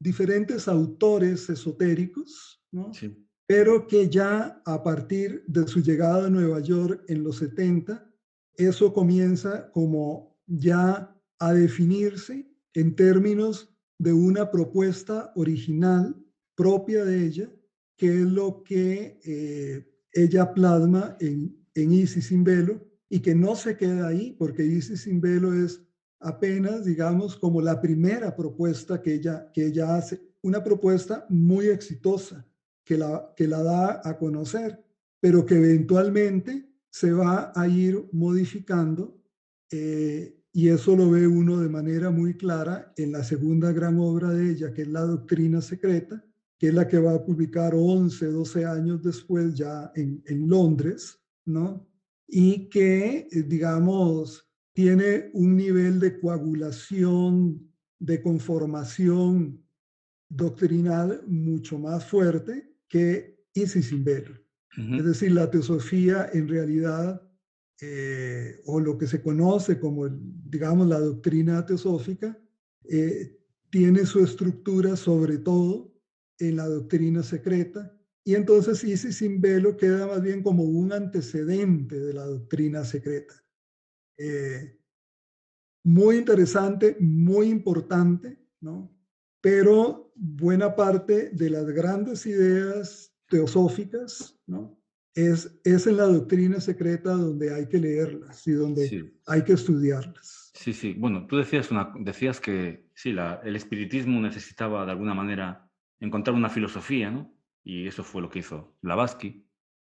diferentes autores esotéricos, ¿no? Sí. Pero que ya a partir de su llegada a Nueva York en los 70, eso comienza como ya a definirse en términos de una propuesta original propia de ella, que es lo que ella plasma en Isis sin velo y que no se queda ahí, porque Isis sin velo es apenas, digamos, como la primera propuesta que ella hace, una propuesta muy exitosa que la da a conocer, pero que eventualmente se va a ir modificando y eso lo ve uno de manera muy clara en la segunda gran obra de ella, que es La Doctrina Secreta, que es la que va a publicar 11, 12 años después ya en Londres, ¿no? Y que, digamos, tiene un nivel de coagulación, de conformación doctrinal mucho más fuerte que Isis sin velo. Es Ujú. decir, la teosofía en realidad, o lo que se conoce como, digamos, la doctrina teosófica, eh, tiene su estructura sobre todo en la doctrina secreta, y entonces Isis sin velo queda más bien como un antecedente de la doctrina secreta. Eh, Muy interesante, muy importante, ¿no? Pero buena parte de las grandes ideas teosóficas, ¿no? Es en la doctrina secreta donde hay que leerlas y donde Sí, hay que estudiarlas. sí, sí. Bueno, tú decías que sí, el espiritismo necesitaba de alguna manera encontrar una filosofía, ¿no? Y eso fue lo que hizo Blavatsky,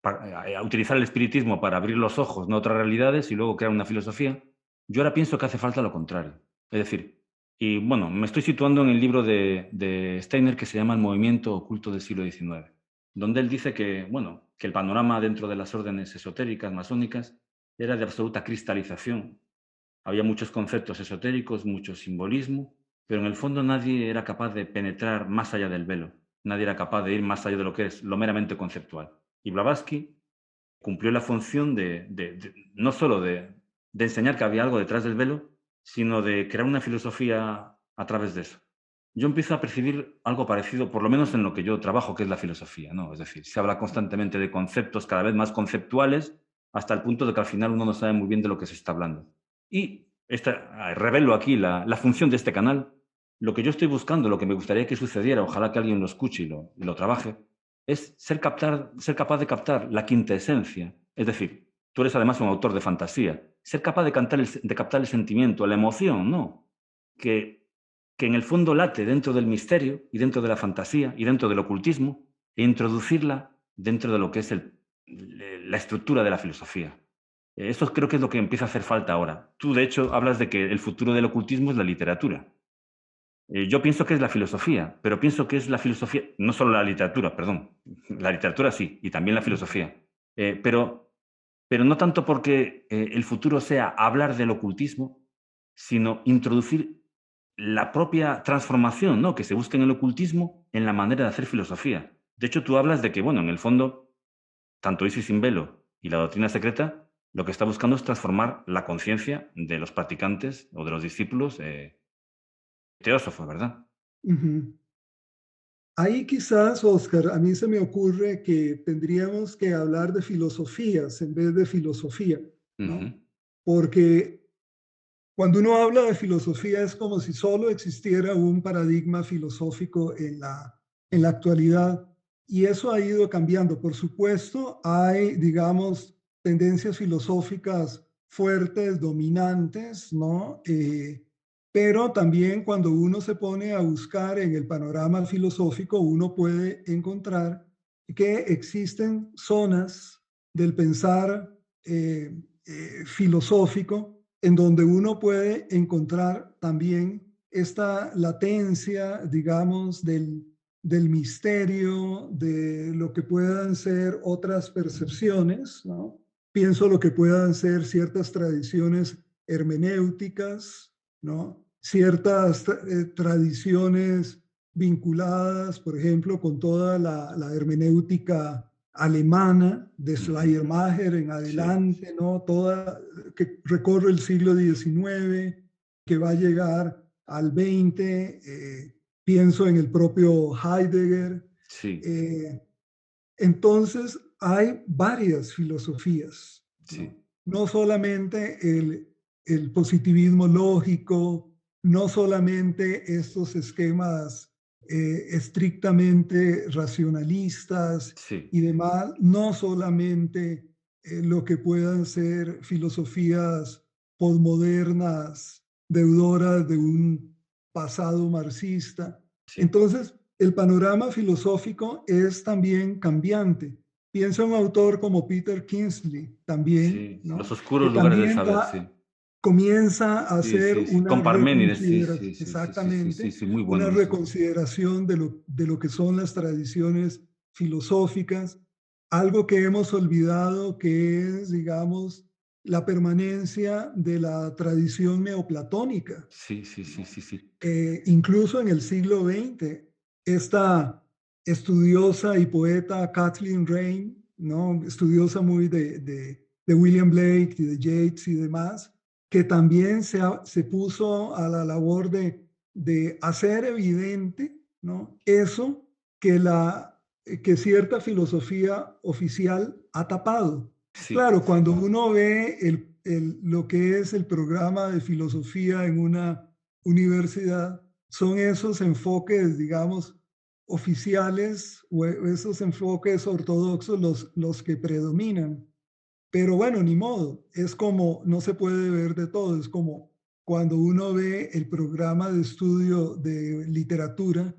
a utilizar el espiritismo para abrir los ojos, ¿no?, a otras realidades y luego crear una filosofía. Yo ahora pienso que hace falta lo contrario. Es decir, y bueno, me estoy situando en el libro de Steiner que se llama El movimiento oculto del siglo XIX, donde él dice que, bueno, que el panorama dentro de las órdenes esotéricas, masónicas, era de absoluta cristalización. Había muchos conceptos esotéricos, mucho simbolismo, pero en el fondo nadie era capaz de penetrar más allá del velo. Nadie era capaz de ir más allá de lo que es lo meramente conceptual. Y Blavatsky cumplió la función no solo de enseñar que había algo detrás del velo, sino de crear una filosofía a través de eso. Yo empiezo a percibir algo parecido, por lo menos en lo que yo trabajo, que es la filosofía, ¿no? Es decir, se habla constantemente de conceptos cada vez más conceptuales, hasta el punto de que al final uno no sabe muy bien de lo que se está hablando. Y revelo aquí la función de este canal. Lo que yo estoy buscando, lo que me gustaría que sucediera, ojalá que alguien lo escuche y lo trabaje, es ser capaz de captar la quinta esencia. Es decir, tú eres además un autor de fantasía. Ser capaz de captar el sentimiento, la emoción, ¿no? Que en el fondo late dentro del misterio y dentro de la fantasía y dentro del ocultismo e introducirla dentro de lo que es la estructura de la filosofía. Esto creo que es lo que empieza a hacer falta ahora. Tú, de hecho, hablas de que el futuro del ocultismo es la literatura. Yo pienso que es la filosofía, pero pienso que es la filosofía, no solo la literatura, perdón. La literatura sí, y también la filosofía. Pero no tanto porque el futuro sea hablar del ocultismo, sino introducir la propia transformación, ¿no?, que se busca en el ocultismo en la manera de hacer filosofía. De hecho, tú hablas de que, bueno, en el fondo, tanto Isis sin velo y la doctrina secreta, lo que está buscando es transformar la conciencia de los practicantes o de los discípulos teósofos, ¿verdad? Ujú. Ahí quizás, Oscar, a mí se me ocurre que tendríamos que hablar de filosofías en vez de filosofía, Ujú. ¿no? Porque cuando uno habla de filosofía es como si solo existiera un paradigma filosófico en la actualidad y eso ha ido cambiando. Por supuesto, hay, digamos, tendencias filosóficas fuertes, dominantes, ¿no? Pero también cuando uno se pone a buscar en el panorama filosófico, uno puede encontrar que existen zonas del pensar filosófico en donde uno puede encontrar también esta latencia, digamos, del misterio, de lo que puedan ser otras percepciones, ¿no? Pienso lo que puedan ser ciertas tradiciones hermenéuticas, ¿no? Ciertas tradiciones vinculadas, por ejemplo, con toda la hermenéutica alemana, de Ujú. Schleiermacher en Sí, adelante, ¿no? Toda, que recorre el siglo XIX, que va a llegar al XX, pienso en el propio Heidegger. sí, eh, entonces, hay varias filosofías, ¿no? sí, No solamente el positivismo lógico, no solamente estos esquemas estrictamente racionalistas sí, y demás, no solamente lo que puedan ser filosofías posmodernas, deudoras de un pasado marxista. sí, Entonces, el panorama filosófico es también cambiante. Piensa un autor como Peter Kingsley también, sí. Los ¿no? Que oscuros lugares del también saber, sí. comienza a Sí, hacer sí, sí. una Con Parménides, sí, sí, reconsideración, sí, sí, sí, sí, sí, exactamente, sí, muy una bueno eso. reconsideración de lo que son las tradiciones filosóficas, algo que hemos olvidado que es, digamos, la permanencia de la tradición neoplatónica, Sí, sí, sí, ¿no? sí, sí. Incluso en el siglo XX, esta estudiosa y poeta Kathleen Rain, ¿no? Estudiosa muy de William Blake y de Yeats y demás, que también se puso a la labor de hacer evidente, ¿no? Eso que, que cierta filosofía oficial ha tapado. Sí, Claro, sí. cuando uno ve lo que es el programa de filosofía en una universidad, son esos enfoques, digamos, oficiales o esos enfoques ortodoxos los que predominan. Pero bueno, ni modo, es como, no se puede ver de todo, es como cuando uno ve el programa de estudio de literatura,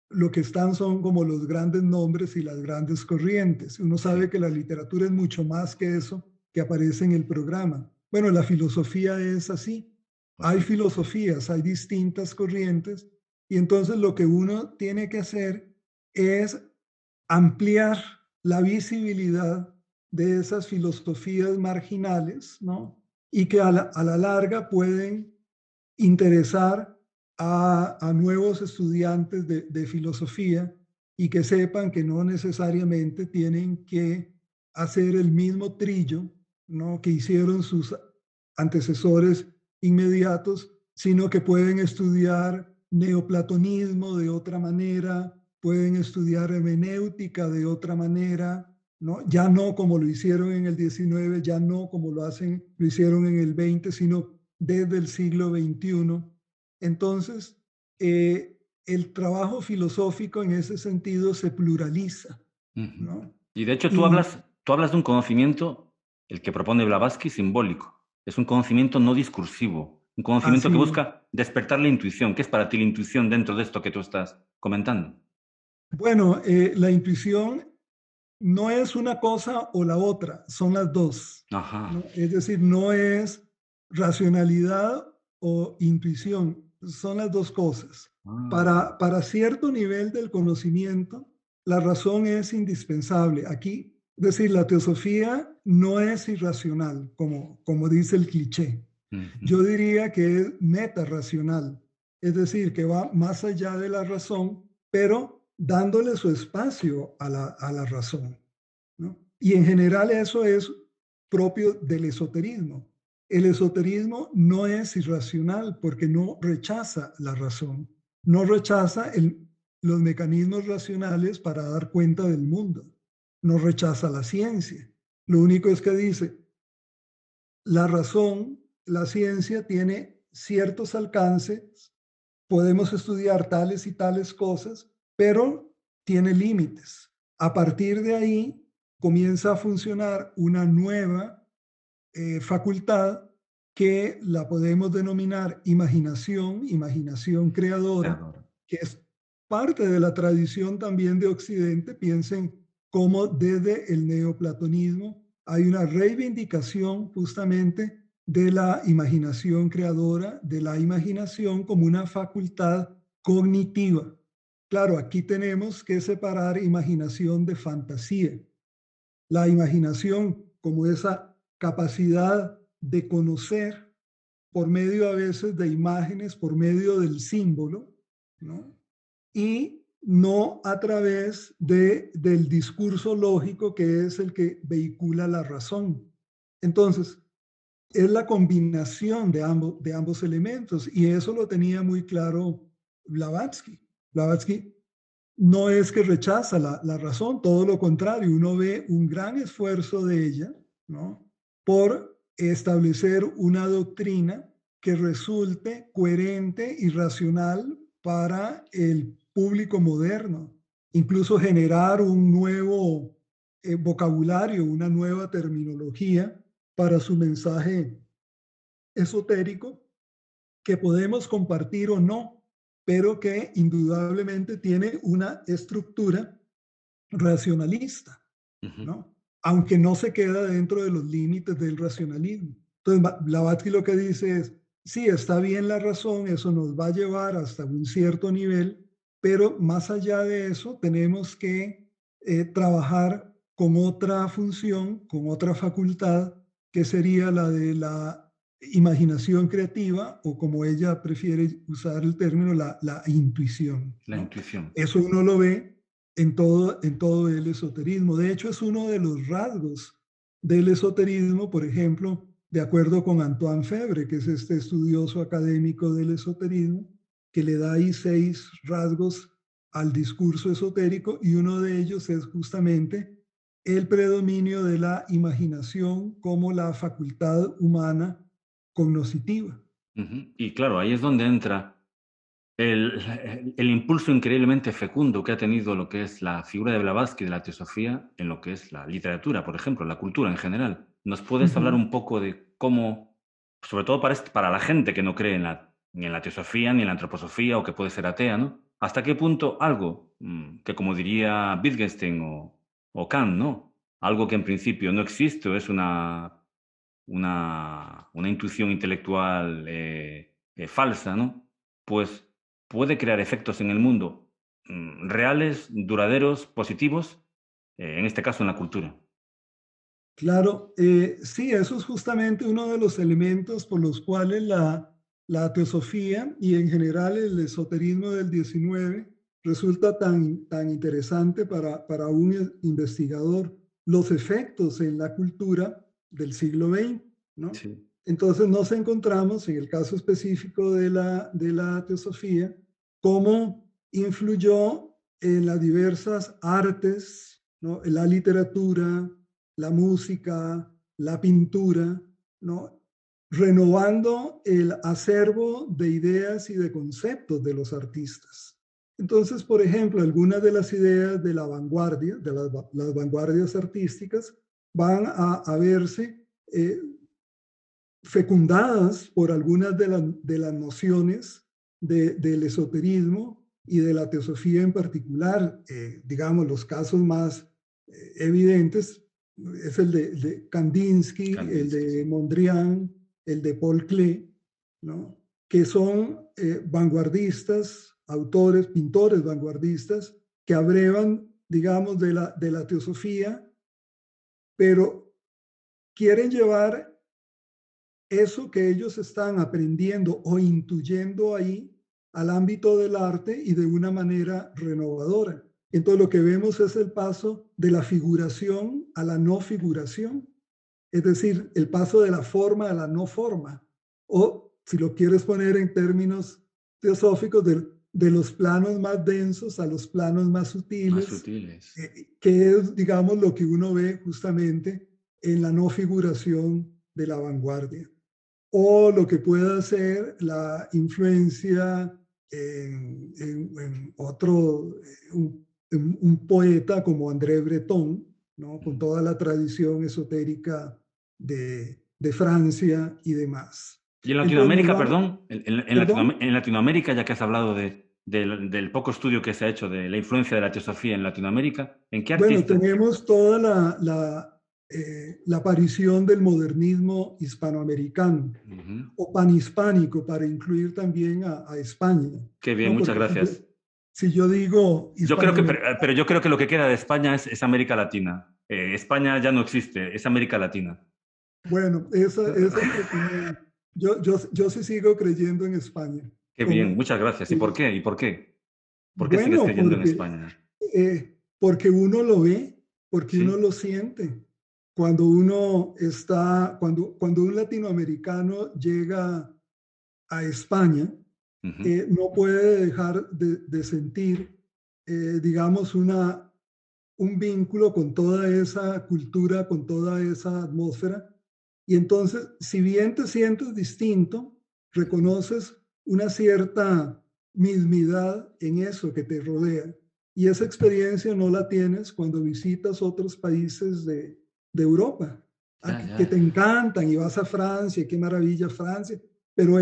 lo que están son como los grandes nombres y las grandes corrientes. Uno sabe Sí, que la literatura es mucho más que eso que aparece en el programa. Bueno, la filosofía es así. pues Hay sí, filosofías, hay distintas corrientes y entonces lo que uno tiene que hacer es ampliar la visibilidad de esas filosofías marginales, ¿no? Y que a la larga pueden interesar a nuevos estudiantes de filosofía y que sepan que no necesariamente tienen que hacer el mismo trillo, ¿no?, que hicieron sus antecesores inmediatos, sino que pueden estudiar neoplatonismo de otra manera, pueden estudiar hermenéutica de otra manera, ¿no? Ya no como lo hicieron en el 19, ya no como lo hicieron en el 20, sino desde el siglo XXI. Entonces, el trabajo filosófico en ese sentido se pluraliza, Ujú. ¿no? Y de hecho Y tú hablas de un conocimiento, el que propone Blavatsky, simbólico. Es un conocimiento no discursivo, un conocimiento que así es. busca despertar la intuición. ¿Qué es para ti la intuición dentro de esto que tú estás comentando? Bueno, la intuición no es una cosa o la otra, son las dos, Ajá. ¿no? Es decir, no es racionalidad o intuición, son las dos cosas. Ah, Para cierto nivel del conocimiento, la razón es indispensable. Aquí, es decir, la teosofía no es irracional, como dice el cliché. ujú. Yo diría que es metarracional, es decir, que va más allá de la razón, pero dándole su espacio a la razón, ¿no? Y en general eso es propio del esoterismo. El esoterismo no es irracional porque no rechaza la razón, no rechaza los mecanismos racionales para dar cuenta del mundo, no rechaza la ciencia. Lo único es que dice, la razón, la ciencia tiene ciertos alcances, podemos estudiar tales y tales cosas, pero tiene límites. A partir de ahí comienza a funcionar una nueva facultad que la podemos denominar imaginación, imaginación creadora, Creador. que es parte de la tradición también de Occidente. Piensen cómo desde el neoplatonismo hay una reivindicación justamente de la imaginación creadora, de la imaginación como una facultad cognitiva. Claro, aquí tenemos que separar imaginación de fantasía. La imaginación como esa capacidad de conocer por medio a veces de imágenes, por medio del símbolo, ¿no? Y no a través del discurso lógico que es el que vehicula la razón. Entonces, es la combinación de ambos elementos y eso lo tenía muy claro Blavatsky. Blavatsky no es que rechaza la razón, todo lo contrario, uno ve un gran esfuerzo de ella, ¿no? Por establecer una doctrina que resulte coherente y racional para el público moderno, incluso generar un nuevo vocabulario, una nueva terminología para su mensaje esotérico que podemos compartir o no, pero que indudablemente tiene una estructura racionalista, Ujú. ¿no? Aunque no se queda dentro de los límites del racionalismo. Entonces, Blavatsky lo que dice es, sí, está bien la razón, eso nos va a llevar hasta un cierto nivel, pero más allá de eso tenemos que trabajar con otra función, con otra facultad, que sería la de la imaginación creativa o como ella prefiere usar el término, la intuición, La ¿no? intuición. Eso uno lo ve en todo el esoterismo. De hecho, es uno de los rasgos del esoterismo, por ejemplo, de acuerdo con Antoine Febre, que es este estudioso académico del esoterismo, que le da ahí 6 rasgos al discurso esotérico y uno de ellos es justamente el predominio de la imaginación como la facultad humana cognoscitiva. Ujú. Y claro, ahí es donde entra el impulso increíblemente fecundo que ha tenido lo que es la figura de Blavatsky, de la teosofía, en lo que es la literatura, por ejemplo, la cultura en general. ¿Nos puedes hablar Ujú. un poco de cómo, sobre todo para la gente que no cree ni en la teosofía, ni en la antroposofía, o que puede ser atea, ¿no? ¿Hasta qué punto algo que, como diría Wittgenstein o Kant, ¿no? Algo que en principio no existe o es una intuición intelectual falsa, ¿no? Pues puede crear efectos en el mundo reales, duraderos, positivos, en este caso en la cultura. Claro, sí, eso es justamente uno de los elementos por los cuales la teosofía y en general el esoterismo del 19 resulta tan interesante para un investigador, los efectos en la cultura del siglo XX, ¿no? Sí. Entonces nos encontramos, en el caso específico de la teosofía, cómo influyó en las diversas artes, ¿no? La literatura, la música, la pintura, ¿no? Renovando el acervo de ideas y de conceptos de los artistas. Entonces, por ejemplo, algunas de las ideas de la vanguardia, de las vanguardias artísticas, van a verse fecundadas por algunas de las nociones del esoterismo y de la teosofía en particular. Digamos, los casos más evidentes es el de Kandinsky, el de Mondrian, el de Paul Klee, ¿no? Que son vanguardistas, autores, pintores vanguardistas, que abrevan, digamos, de la teosofía, pero quieren llevar eso que ellos están aprendiendo o intuyendo ahí al ámbito del arte y de una manera renovadora. Entonces lo que vemos es el paso de la figuración a la no figuración, es decir, el paso de la forma a la no forma, o si lo quieres poner en términos teosóficos, de los planos más densos a los planos más sutiles, que es, digamos, lo que uno ve justamente en la no figuración de la vanguardia. O lo que pueda ser la influencia en otro, un poeta como André Breton, ¿no? Con toda la tradición esotérica de Francia y demás. Y en Latinoamérica, entonces, perdón, en Latinoamérica, ya que has hablado del poco estudio que se ha hecho de la influencia de la teosofía en Latinoamérica, ¿en qué artistas? Bueno, tenemos toda la aparición del modernismo hispanoamericano o panhispánico, para incluir también a España. Qué bien, ¿no? Muchas gracias. Si yo digo pero yo creo que lo que queda de España es América Latina. España ya no existe, es América Latina. Bueno, yo sí sigo creyendo en España. Qué bien, muchas gracias. ¿Y por qué? ¿Y por qué? ¿Por qué sigues creyendo en España? Porque uno lo ve, porque uno lo siente. Cuando uno está, cuando un latinoamericano llega a España, no puede dejar de sentir, digamos, un vínculo con toda esa cultura, con toda esa atmósfera. Y entonces, si bien te sientes distinto, reconoces una cierta mismidad en eso que te rodea. Y esa experiencia no la tienes cuando visitas otros países de Europa, que te encantan y vas a Francia, qué maravilla Francia, pero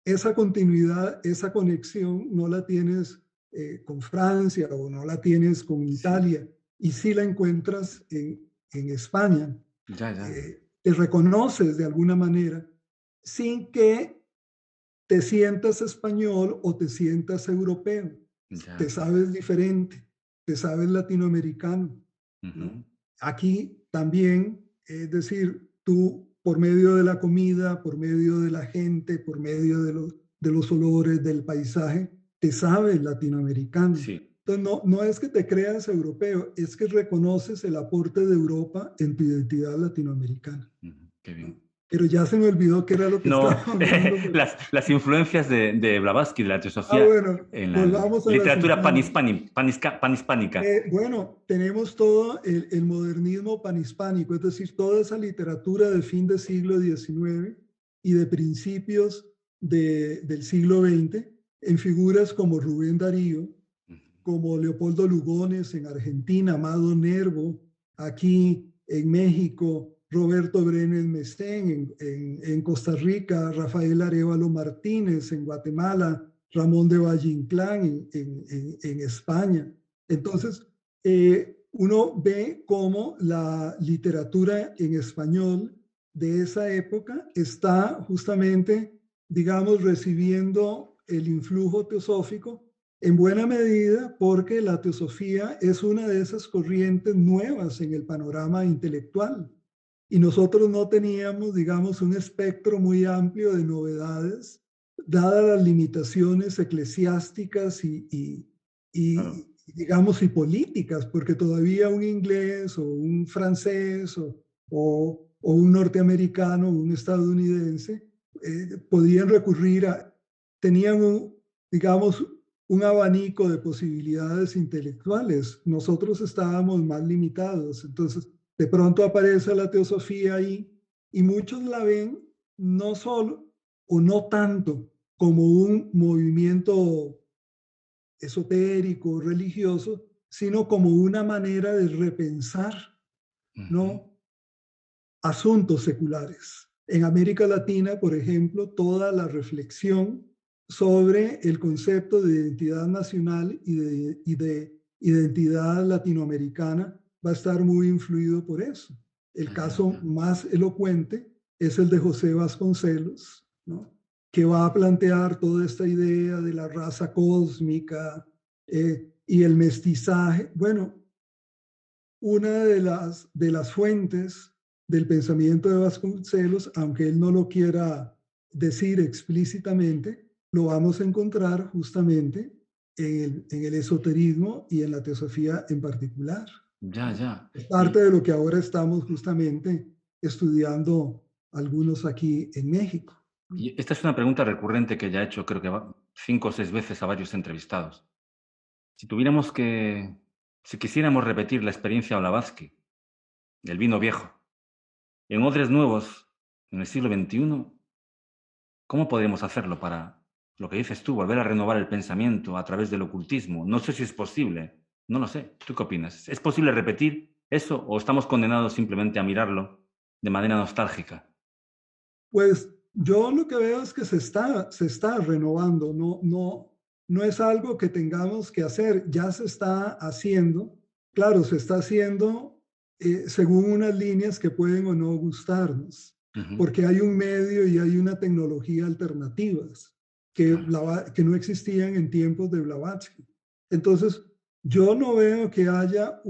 esa continuidad, esa conexión no la tienes con Francia o no la tienes con Italia, y sí la encuentras en España. Te reconoces de alguna manera sin que te sientas español o te sientas europeo. Te sabes diferente, te sabes latinoamericano, ¿no? Aquí también, es decir, tú por medio de la comida, por medio de la gente, por medio de los olores, del paisaje, te sabes latinoamericano. Entonces no es que te creas europeo, es que reconoces el aporte de Europa en tu identidad latinoamericana. Qué bien. Pero ya se me olvidó qué era lo que estaba hablando. Las influencias de Blavatsky, de la teosofía, bueno, en la literatura panhispánica. Bueno, tenemos todo el modernismo panhispánico, es decir, toda esa literatura de fin del siglo XIX y de principios del siglo XX, en figuras como Rubén Darío, como Leopoldo Lugones en Argentina, Amado Nervo, aquí en México, Roberto Brenes Mestén en Costa Rica, Rafael Arévalo Martínez en Guatemala, Ramón de Valle Inclán en España. Entonces, uno ve cómo la literatura en español de esa época está justamente, digamos, recibiendo el influjo teosófico en buena medida porque la teosofía es una de esas corrientes nuevas en el panorama intelectual. Y nosotros no teníamos, digamos, un espectro muy amplio de novedades, dadas las limitaciones eclesiásticas digamos, y políticas, porque todavía un inglés o un francés o o un norteamericano o un estadounidense, podían recurrir tenían digamos, un abanico de posibilidades intelectuales. Nosotros estábamos más limitados. Entonces, de pronto aparece la teosofía ahí y muchos la ven no solo o no tanto como un movimiento esotérico, religioso, sino como una manera de repensar, Ujú. ¿no? Asuntos seculares. En América Latina, por ejemplo, toda la reflexión sobre el concepto de identidad nacional y de identidad latinoamericana va a estar muy influido por eso. El Ya, ya, caso ya. más elocuente es el de José Vasconcelos, ¿no? Que va a plantear toda esta idea de la raza cósmica y el mestizaje. Bueno, una de las fuentes del pensamiento de Vasconcelos, aunque él no lo quiera decir explícitamente, lo vamos a encontrar justamente en el esoterismo y en la teosofía en particular, Ya, ¿no? ya. Es parte de lo que ahora estamos justamente estudiando algunos aquí en México. Y esta es una pregunta recurrente que ya he hecho, creo que 5 o 6 veces a varios entrevistados. Si tuviéramos que, si quisiéramos repetir la experiencia Blavatsky, del vino viejo, en odres nuevos, en el siglo XXI, ¿cómo podríamos hacerlo para, lo que dices tú, volver a renovar el pensamiento a través del ocultismo? No sé si es posible, no lo sé. ¿Tú qué opinas? ¿Es posible repetir eso o estamos condenados simplemente a mirarlo de manera nostálgica? Pues yo lo que veo es que se está renovando, no es algo que tengamos que hacer, ya se está haciendo. Claro, se está haciendo según unas líneas que pueden o no gustarnos, Ujú. porque hay un medio y hay una tecnología alternativas Claro. que no existían en tiempos de Blavatsky. Entonces, yo no veo que haya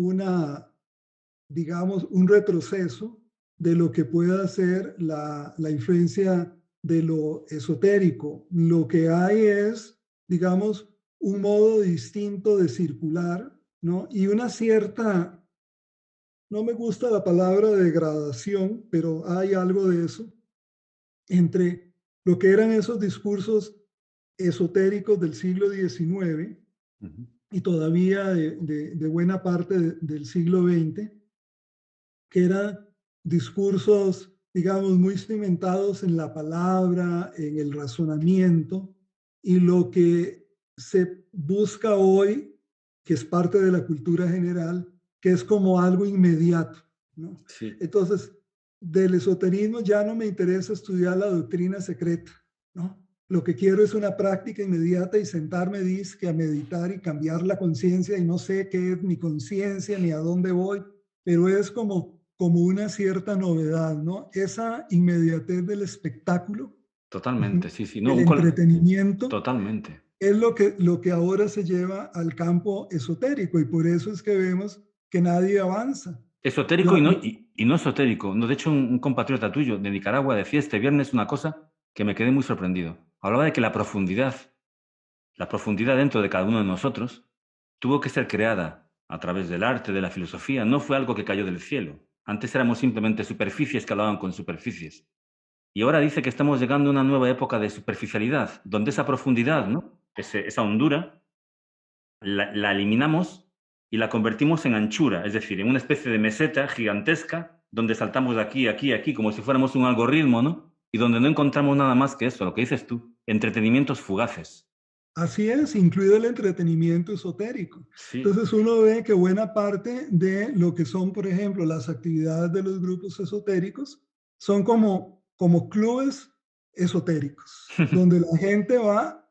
digamos, un retroceso de lo que pueda ser la influencia de lo esotérico. Lo que hay es, digamos, un modo distinto de circular, ¿no? Y una cierta, no me gusta la palabra degradación, pero hay algo de eso, entre lo que eran esos discursos esotéricos del siglo XIX Ujú. y todavía de buena parte del siglo XX, que eran discursos, digamos, muy cimentados en la palabra, en el razonamiento, y lo que se busca hoy, que es parte de la cultura general, que es como algo inmediato, ¿no? Sí, Entonces, del esoterismo ya no me interesa estudiar la doctrina secreta, ¿no? Lo que quiero es una práctica inmediata y sentarme disque a meditar y cambiar la conciencia y no sé qué es mi conciencia ni a dónde voy, pero es como una cierta novedad, ¿no? Esa inmediatez del espectáculo, totalmente, sí, sí. No, el entretenimiento, totalmente. es lo que ahora se lleva al campo esotérico y por eso es que vemos que nadie avanza. Esotérico La- y no esotérico. No, de hecho, un compatriota tuyo de Nicaragua decía este viernes una cosa que me quedé muy sorprendido. Hablaba de que la profundidad dentro de cada uno de nosotros, tuvo que ser creada a través del arte, de la filosofía. No fue algo que cayó del cielo. Antes éramos simplemente superficies que hablaban con superficies. Y ahora dice que estamos llegando a una nueva época de superficialidad, donde esa profundidad, ¿no? Esa hondura, la eliminamos y la convertimos en anchura, es decir, en una especie de meseta gigantesca donde saltamos de aquí, aquí, aquí, como si fuéramos un algoritmo, ¿no? Y donde no encontramos nada más que eso, lo que dices tú, entretenimientos fugaces. Así es, incluido el entretenimiento esotérico. Sí. Entonces uno ve que buena parte de lo que son, por ejemplo, las actividades de los grupos esotéricos son como clubes esotéricos, donde la gente va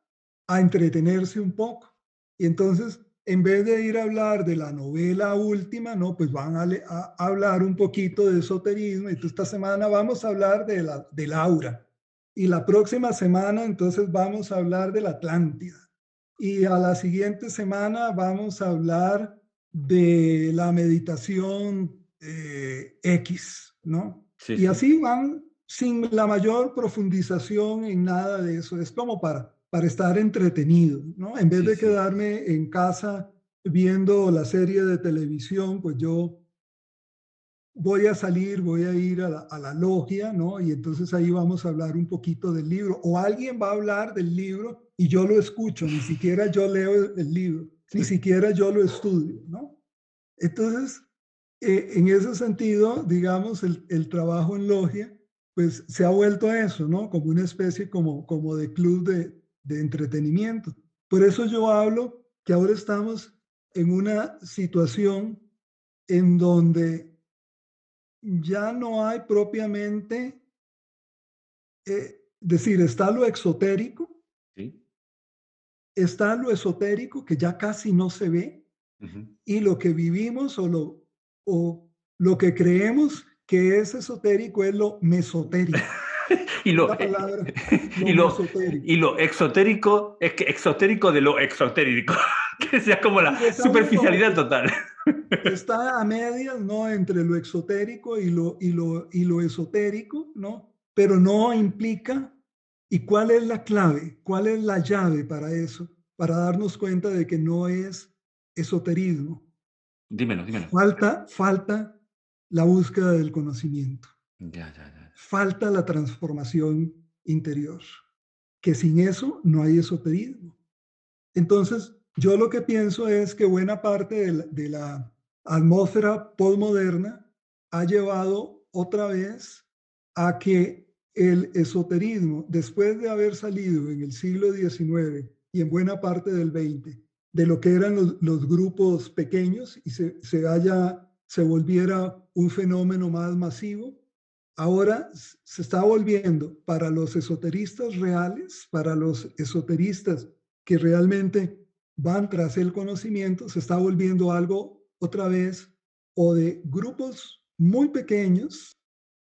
a entretenerse un poco. Y entonces, en vez de ir a hablar de la novela última, no, pues van a hablar un poquito de esoterismo. Y esta semana vamos a hablar del aura. Y la próxima semana entonces vamos a hablar de la Atlántida. Y a la siguiente semana vamos a hablar de la meditación X, ¿no? Sí, Y sí. así van sin la mayor profundización en nada de eso. Es como para estar entretenido, ¿no? En vez Sí, de sí. quedarme en casa viendo la serie de televisión, pues yo voy a salir, voy a ir a la logia, ¿no? Y entonces ahí vamos a hablar un poquito del libro. O alguien va a hablar del libro y yo lo escucho, ni siquiera yo leo el libro, ni Sí. siquiera yo lo estudio, ¿no? Entonces, en ese sentido, digamos, el trabajo en logia, pues se ha vuelto a eso, ¿no? Como una especie como de club de entretenimiento. Por eso yo hablo que ahora estamos en una situación en donde ya no hay propiamente, decir, Sí. está lo esotérico que ya casi no se ve, Ujú. y lo que vivimos o lo que creemos que es esotérico es lo mesotérico. Y Es lo, la palabra, y lo lo, mesotérico. y lo exotérico, es que exotérico de lo exotérico, que sea como la Y es algo como superficialidad que total. está a medias, ¿no? Entre lo exotérico y lo esotérico, ¿no? Pero no implica. ¿Y cuál es la clave? ¿Cuál es la llave para eso? Para darnos cuenta de que no es esoterismo. Dímelo, dímelo. Falta la búsqueda del conocimiento. Ya, ya, ya. Falta la transformación interior. Que sin eso no hay esoterismo. Entonces, yo lo que pienso es que buena parte de la atmósfera postmoderna ha llevado otra vez a que el esoterismo, después de haber salido en el siglo XIX y en buena parte del XX, de lo que eran los grupos pequeños y se volviera un fenómeno más masivo, ahora se está volviendo para los esoteristas reales, para los esoteristas que realmente van tras el conocimiento, se está volviendo algo otra vez o de grupos muy pequeños,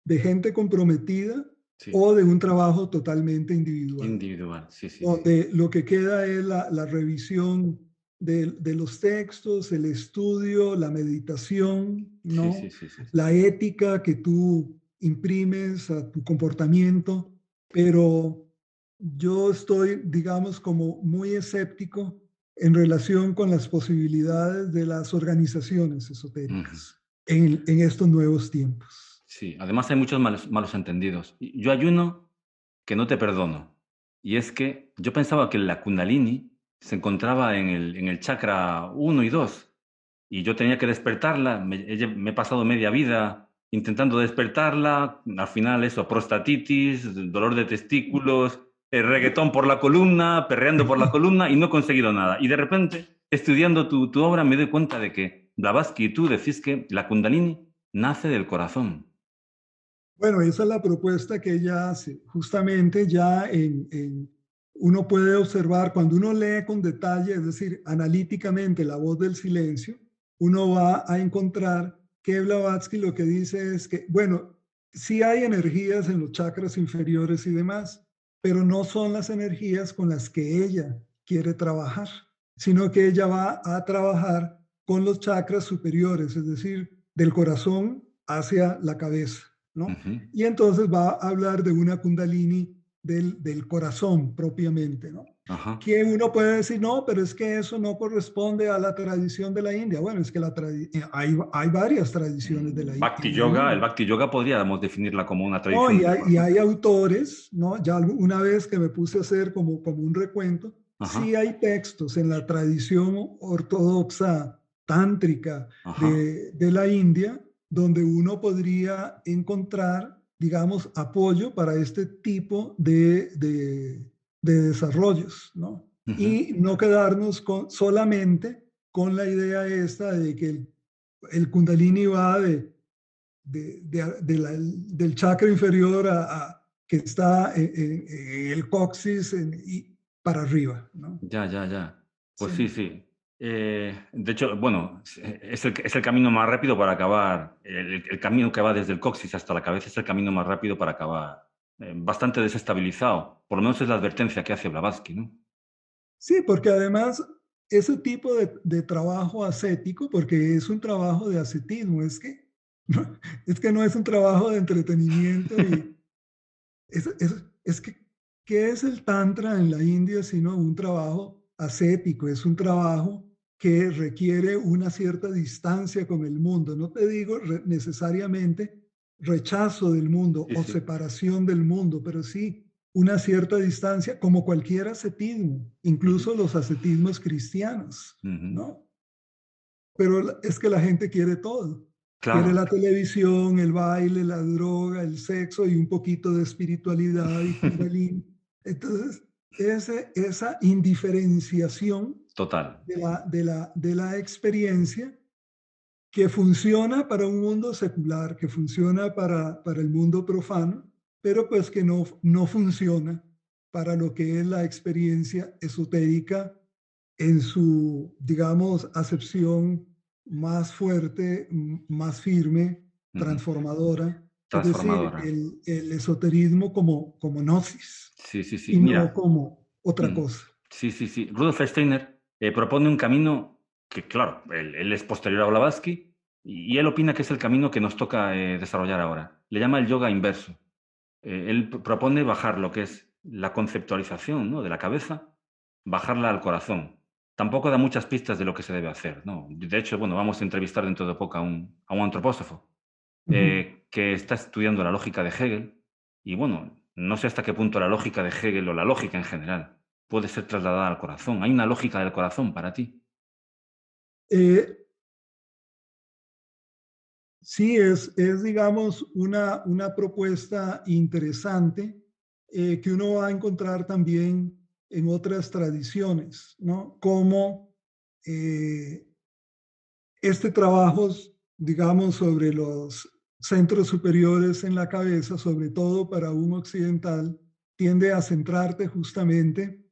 de gente comprometida Sí. o de un trabajo totalmente individual, Individual, sí, sí, sí. donde lo que queda es la revisión de los textos, el estudio, la meditación, Sí, sí, ¿no? sí, sí, sí. La ética que tú imprimes a tu comportamiento, pero yo estoy, digamos, como muy escéptico en relación con las posibilidades de las organizaciones Ujú. esotéricas en estos nuevos tiempos. Sí, además hay muchos malos entendidos. Yo hay uno que no te perdono, y es que yo pensaba que la Kundalini se encontraba en el chakra uno y 2 y yo tenía que despertarla. Me he pasado media vida intentando despertarla, al final eso, prostatitis, dolor de testículos, reggaetón por la columna, perreando por la columna, y no he conseguido nada. Y de repente, estudiando tu obra, me doy cuenta de que Blavatsky y tú decís que la Kundalini nace del corazón. Bueno, esa es la propuesta que ella hace. Justamente ya uno puede observar, cuando uno lee con detalle, es decir, analíticamente La voz del silencio, uno va a encontrar que Blavatsky lo que dice es que, bueno, sí hay energías en los chakras inferiores y demás, pero no son las energías con las que ella quiere trabajar, sino que ella va a trabajar con los chakras superiores, es decir, del corazón hacia la cabeza, ¿no? Ujú. Y entonces va a hablar de una kundalini del corazón propiamente, ¿no? Ajá. Que uno puede decir, no, pero es que eso no corresponde a la tradición de la India. Bueno, es que hay varias tradiciones Bhakti en la Yoga, el India. Bhakti Yoga podríamos definirla como una No, tradición y del hay, y corazón. hay autores, ¿no? Ya una vez que me puse a hacer como un recuento, sí Ajá, hay textos en la tradición ortodoxa tántrica ajá. de la India donde uno podría encontrar, digamos, apoyo para este tipo de desarrollos, ¿no? Ujú. Y no quedarnos solamente con la idea esta de que el Kundalini va del chakra inferior que está en el coxis y para arriba, ¿no? Ya, ya, ya. Pues sí, Sí. sí. De hecho, bueno, es el camino más rápido para acabar. El camino que va desde el coxis hasta la cabeza es el camino más rápido para acabar bastante desestabilizado. Por lo menos es la advertencia que hace Blavatsky, ¿no? Sí, porque además ese tipo de trabajo ascético, porque es un trabajo de ascetismo, no, es que no es un trabajo de entretenimiento y es que, ¿qué es el tantra en la India sino un trabajo ascético? Es un trabajo que requiere una cierta distancia con el mundo. No te digo necesariamente rechazo del mundo Sí, o sí. separación del mundo, pero sí una cierta distancia, como cualquier ascetismo, Ujú, incluso los ascetismos cristianos, ujú. ¿no? Pero es que la gente quiere todo. Quiere Claro. la televisión, el baile, la droga, el sexo y un poquito de espiritualidad y kundalini. Entonces, esa indiferenciación Total. de la experiencia que funciona para un mundo secular, que funciona para el mundo profano, pero pues que no funciona para lo que es la experiencia esotérica en su, digamos, acepción más fuerte, más firme, Ujú. transformadora, es decir, Transformadora. el esoterismo como gnosis Sí, sí, sí. y no Mira. como otra Ujú. cosa. Sí, sí, sí. Rudolf Steiner propone un camino que, claro, él es posterior a Blavatsky y él opina que es el camino que nos toca desarrollar ahora. Le llama el yoga inverso. Él propone bajar lo que es la conceptualización, ¿no?, de la cabeza, bajarla al corazón. Tampoco da muchas pistas de lo que se debe hacer, ¿no? De hecho, bueno, vamos a entrevistar dentro de poco a un antropósofo Ujú. que está estudiando la lógica de Hegel y, bueno, no sé hasta qué punto la lógica de Hegel o la lógica en general puede ser trasladada al corazón. ¿Hay una lógica del corazón para ti? Eh, Sí, digamos, una propuesta interesante que uno va a encontrar también en otras tradiciones, ¿no? Como eh, este trabajo, digamos, sobre los centros superiores en la cabeza, sobre todo para un occidental, tiende a centrarte justamente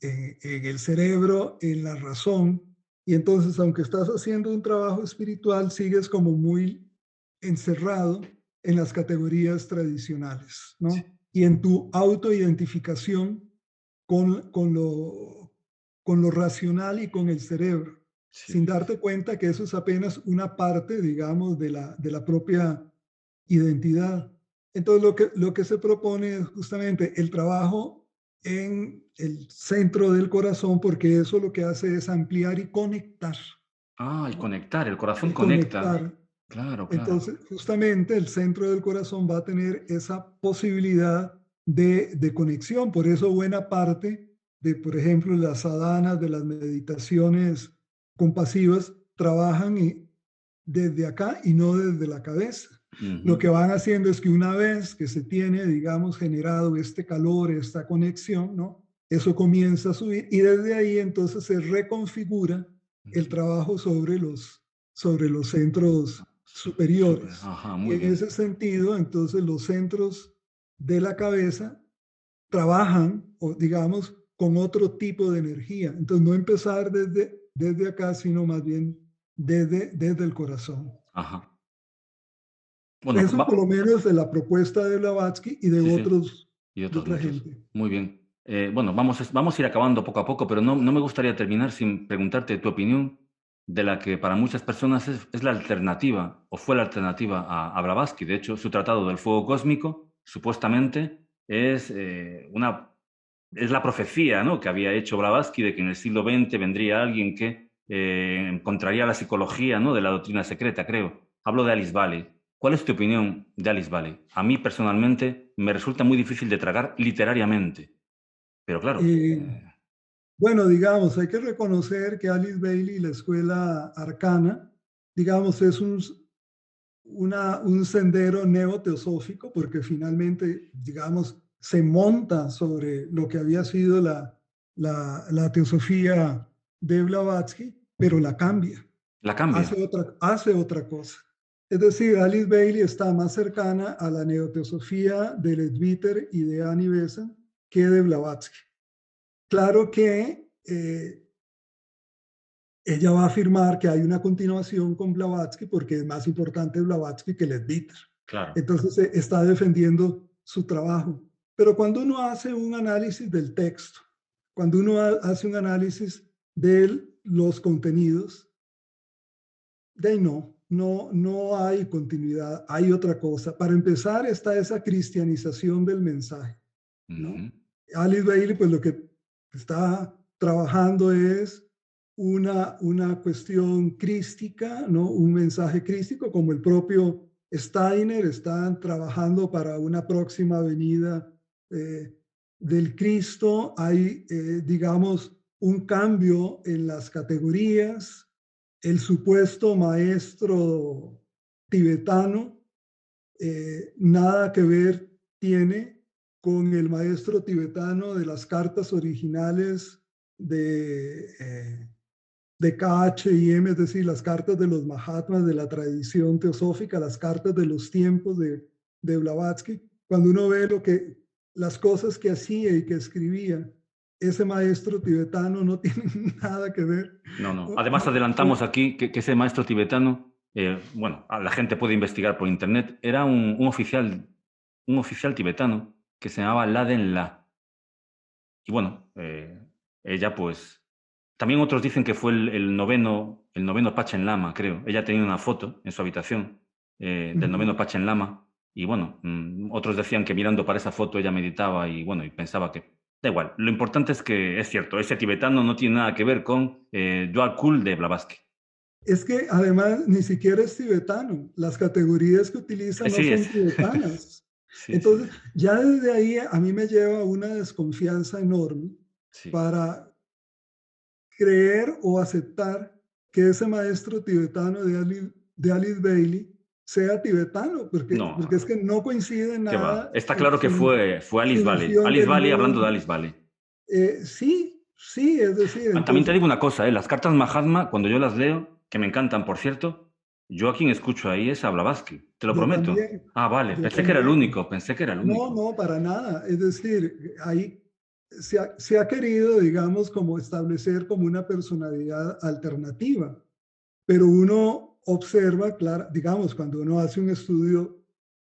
en el cerebro, en la razón, y entonces, aunque estás haciendo un trabajo espiritual, sigues como muy encerrado en las categorías tradicionales, Sí, ¿no? Y en tu autoidentificación con lo racional y con el cerebro, sí, sin sí, darte cuenta que eso es apenas una parte, digamos, de la propia identidad. Entonces, lo que se propone es justamente el trabajo en el centro del corazón, porque eso lo que hace es ampliar y conectar, Ah, el ¿no? conectar, el corazón El conecta. conectar. Claro, claro. Entonces, justamente el centro del corazón va a tener esa posibilidad de conexión. Por eso buena parte de, por ejemplo, las sadhanas, de las meditaciones compasivas, trabajan desde acá y no desde la cabeza. Lo Ujú. que van haciendo es que una vez que se tiene, digamos, generado este calor, esta conexión, ¿no? Eso comienza a subir y desde ahí entonces se reconfigura el Ujú. trabajo sobre los centros Súper, superiores. ajá, Y muy en bien. ese sentido, entonces los centros de la cabeza trabajan, o digamos, con otro tipo de energía. Entonces, no empezar desde acá, sino más bien desde el corazón. Ajá. Bueno, Eso por lo menos de la propuesta de Blavatsky y de sí, sí. otros, Y de otros otra muchos. gente. Muy bien. Bueno, vamos a ir acabando poco a poco, pero no me gustaría terminar sin preguntarte tu opinión de la que para muchas personas es la alternativa, o fue la alternativa a Blavatsky. De hecho, su tratado del fuego cósmico, supuestamente, es la profecía, ¿no?, que había hecho Blavatsky de que en el siglo XX vendría alguien que encontraría la psicología, ¿no?, de la doctrina secreta, creo. Hablo de Alice Bailey. ¿Cuál es tu opinión de Alice Bailey? A mí personalmente me resulta muy difícil de tragar literariamente, pero claro, Eh, bueno, digamos, hay que reconocer que Alice Bailey, la escuela arcana, digamos, es un sendero neoteosófico, porque finalmente, digamos, se monta sobre lo que había sido la teosofía de Blavatsky, pero la cambia, la cambia. hace otra cosa. Es decir, Alice Bailey está más cercana a la neoteosofía de Leadbeater y de Annie Besant que de Blavatsky. Claro que ella va a afirmar que hay una continuación con Blavatsky porque es más importante Blavatsky que Leadbeater. Claro. Entonces está defendiendo su trabajo. Pero cuando uno hace un análisis del texto, cuando uno hace un análisis de los contenidos, de ahí no hay continuidad, hay otra cosa. Para empezar está esa cristianización del mensaje, ¿no? Ujú. Alice Bailey, pues lo que está trabajando es una cuestión crística, ¿no? Un mensaje crístico, como el propio Steiner. Están trabajando para una próxima venida del Cristo. Hay, digamos, un cambio en las categorías. El supuesto maestro tibetano nada que ver tiene con el maestro tibetano de las cartas originales de KHM, es decir, las cartas de los Mahatmas de la tradición teosófica, las cartas de los tiempos de Blavatsky. Cuando uno ve las cosas que hacía y que escribía ese maestro tibetano, no tienen nada que ver. No, no. Además, adelantamos aquí que ese maestro tibetano, bueno, la gente puede investigar por internet, era un oficial tibetano que se llamaba Laden La. Y bueno, ella pues... También otros dicen que fue el noveno Pachen Lama, creo. Ella tenía una foto en su habitación del noveno Pachen Lama. Y bueno, otros decían que mirando para esa foto ella meditaba y bueno, y pensaba que... Da igual, lo importante es que es cierto, ese tibetano no tiene nada que ver con Djwhal Khul de Blavatsky. Es que además ni siquiera es tibetano. Las categorías que utiliza no Sí, son tibetanas. sí, Entonces, sí. ya desde ahí a mí me lleva una desconfianza enorme Sí. para creer o aceptar que ese maestro tibetano de Alice Bailey sea tibetano, porque No, es que no coincide ¿qué va? nada Está claro que fue su Alice Valley. visión Alice del Valley hablando de mundo. Alice Valley. Sí, sí, es decir, También te entonces, digo una cosa, las cartas Mahatma, cuando yo las leo, que me encantan, por cierto, yo a quien escucho ahí es a Blavatsky, te lo yo prometo. también, Ah, vale, yo pensé que era el también. único, pensé que era el No, único. no, para nada. Es decir, ahí se ha querido, digamos, como establecer como una personalidad alternativa, pero uno observa, claro, digamos, cuando uno hace un estudio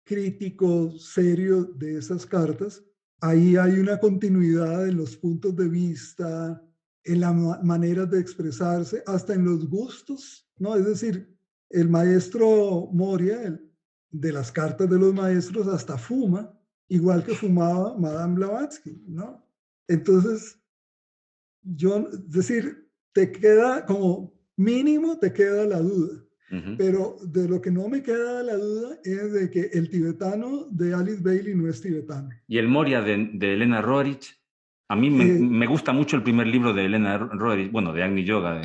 crítico, serio de esas cartas, ahí hay una continuidad en los puntos de vista, en las maneras de expresarse, hasta en los gustos, ¿no? Es decir, el maestro Moria, de las cartas de los maestros, hasta fuma, igual que fumaba Madame Blavatsky, ¿no? Entonces, es decir, te queda como mínimo, te queda la duda. Pero de lo que no me queda la duda es de que el tibetano de Alice Bailey no es tibetano. Y el Moria de Elena Roerich, a mí me gusta mucho el primer libro de Elena Roerich, bueno, de Agni Yoga,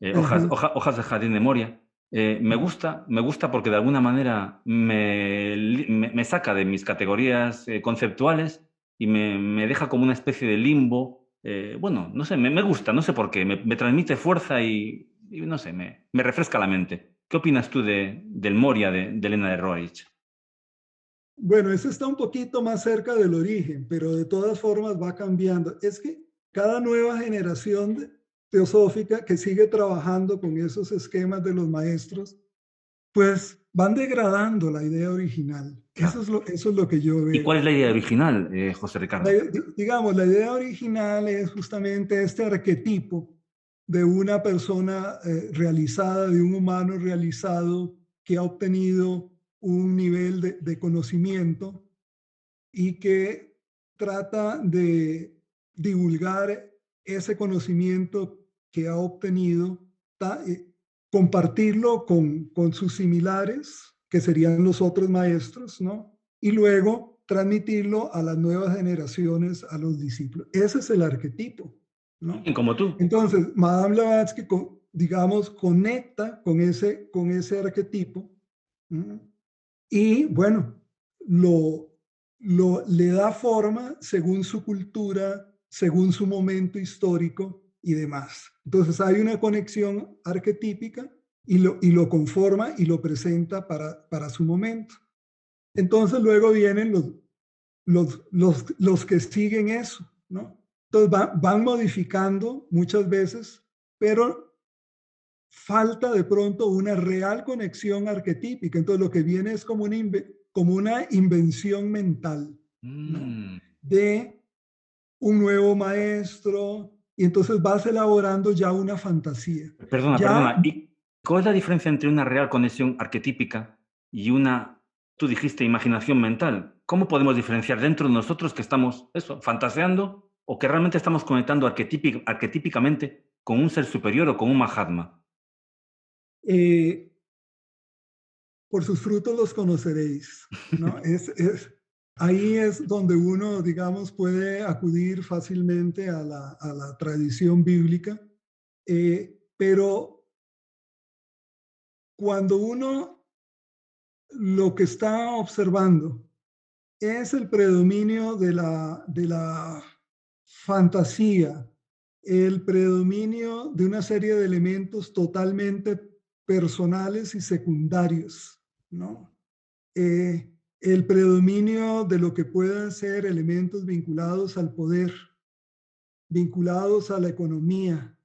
de hojas de Jardín de Moria. Me gusta porque de alguna manera me saca de mis categorías conceptuales y me deja como una especie de limbo. Bueno, no sé, me gusta, no sé por qué, me transmite fuerza y no sé, me refresca la mente. ¿Qué opinas tú del Moria de Elena de Roerich? Bueno, eso está un poquito más cerca del origen, pero de todas formas va cambiando. Es que cada nueva generación teosófica que sigue trabajando con esos esquemas de los maestros, pues van degradando la idea original. Claro. Eso es lo que yo ¿Y veo. cuál es la idea original, José Ricardo? Digamos, la idea original es justamente este arquetipo de una persona realizada, de un humano realizado que ha obtenido un nivel de conocimiento y que trata de divulgar ese conocimiento que ha obtenido, compartirlo con sus similares, que serían los otros maestros, ¿no? Y luego transmitirlo a las nuevas generaciones, a los discípulos. Ese es el arquetipo, ¿no? Como tú. Entonces, Madame Blavatsky, digamos, conecta con ese arquetipo, ¿no? Y bueno, le da forma según su cultura, según su momento histórico y demás. Entonces hay una conexión arquetípica y lo conforma y lo presenta para su momento. Entonces luego vienen los que siguen eso, ¿no? Entonces van modificando muchas veces, pero falta de pronto una real conexión arquetípica. Entonces lo que viene es como una invención mental, ¿no? De un nuevo maestro, y entonces vas elaborando ya una fantasía. Ya, Perdona. ¿Y cuál es la diferencia entre una real conexión arquetípica y una, tú dijiste, imaginación mental? ¿Cómo podemos diferenciar dentro de nosotros que estamos, fantaseando o que realmente estamos conectando arquetípicamente con un ser superior o con un Mahatma? Eh, por sus frutos los conoceréis, ¿no? Ahí es donde uno, digamos, puede acudir fácilmente a la tradición bíblica, pero cuando uno lo que está observando es el predominio de la fantasía, el predominio de una serie de elementos totalmente personales y secundarios, ¿no? El predominio de lo que puedan ser elementos vinculados al poder, vinculados a la economía,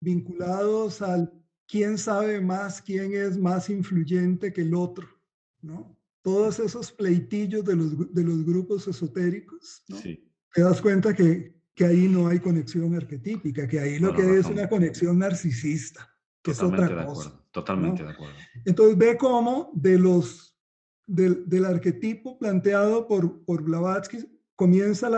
vinculados al quién sabe más, quién es más influyente que el otro, ¿no? Todos esos pleitillos de los grupos esotéricos, ¿no? Sí, Te das cuenta que ahí no hay conexión arquetípica, que ahí lo toda la que es una razón. conexión narcisista, que es Totalmente otra de cosa, acuerdo, totalmente ¿no? de acuerdo. Entonces ve cómo del arquetipo planteado por Blavatsky comienza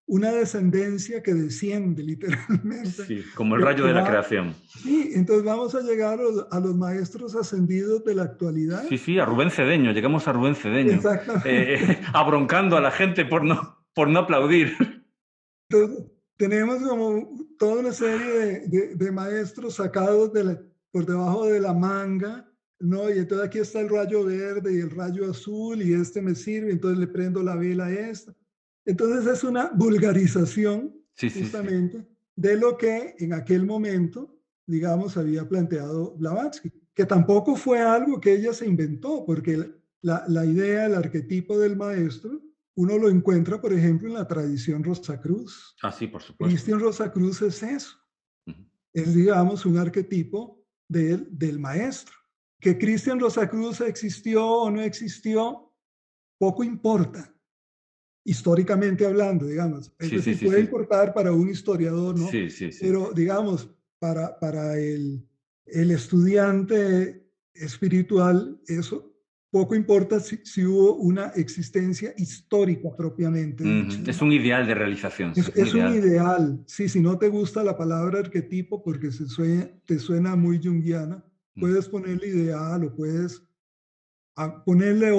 una descendencia que desciende literalmente, Sí, como el que rayo de la va, creación. sí, entonces vamos a llegar a los maestros ascendidos de la actualidad, Sí, sí, a ¿no? Rubén Cedeño, llegamos a Rubén Cedeño, Exactamente. abroncando a la gente por no aplaudir. Entonces, tenemos como toda una serie de maestros sacados por debajo de la manga, ¿no? Y entonces aquí está el rayo verde y el rayo azul y este me sirve, entonces le prendo la vela a esta. Entonces es una vulgarización Sí, sí, sí. justamente de lo que en aquel momento, digamos, había planteado Blavatsky, que tampoco fue algo que ella se inventó, porque la idea, el arquetipo del maestro, uno lo encuentra, por ejemplo, en la tradición Rosacruz. Ah, sí, por supuesto. Cristian Rosacruz es eso, Ujú. es, digamos, un arquetipo del maestro. Que Cristian Rosacruz existió o no existió, poco importa, históricamente hablando, digamos. Es Sí, sí, decir, sí, puede sí. importar para un historiador, ¿no? Sí, sí, sí. Pero, digamos, para el estudiante espiritual, eso poco importa si hubo una existencia histórica propiamente dicha, Ujú. Es ¿no? un ideal de realización, sí, Es, es un es un ideal. ideal. Sí, si no te gusta la palabra arquetipo porque te suena muy junguiana, Mm. puedes ponerle ideal o puedes ponerle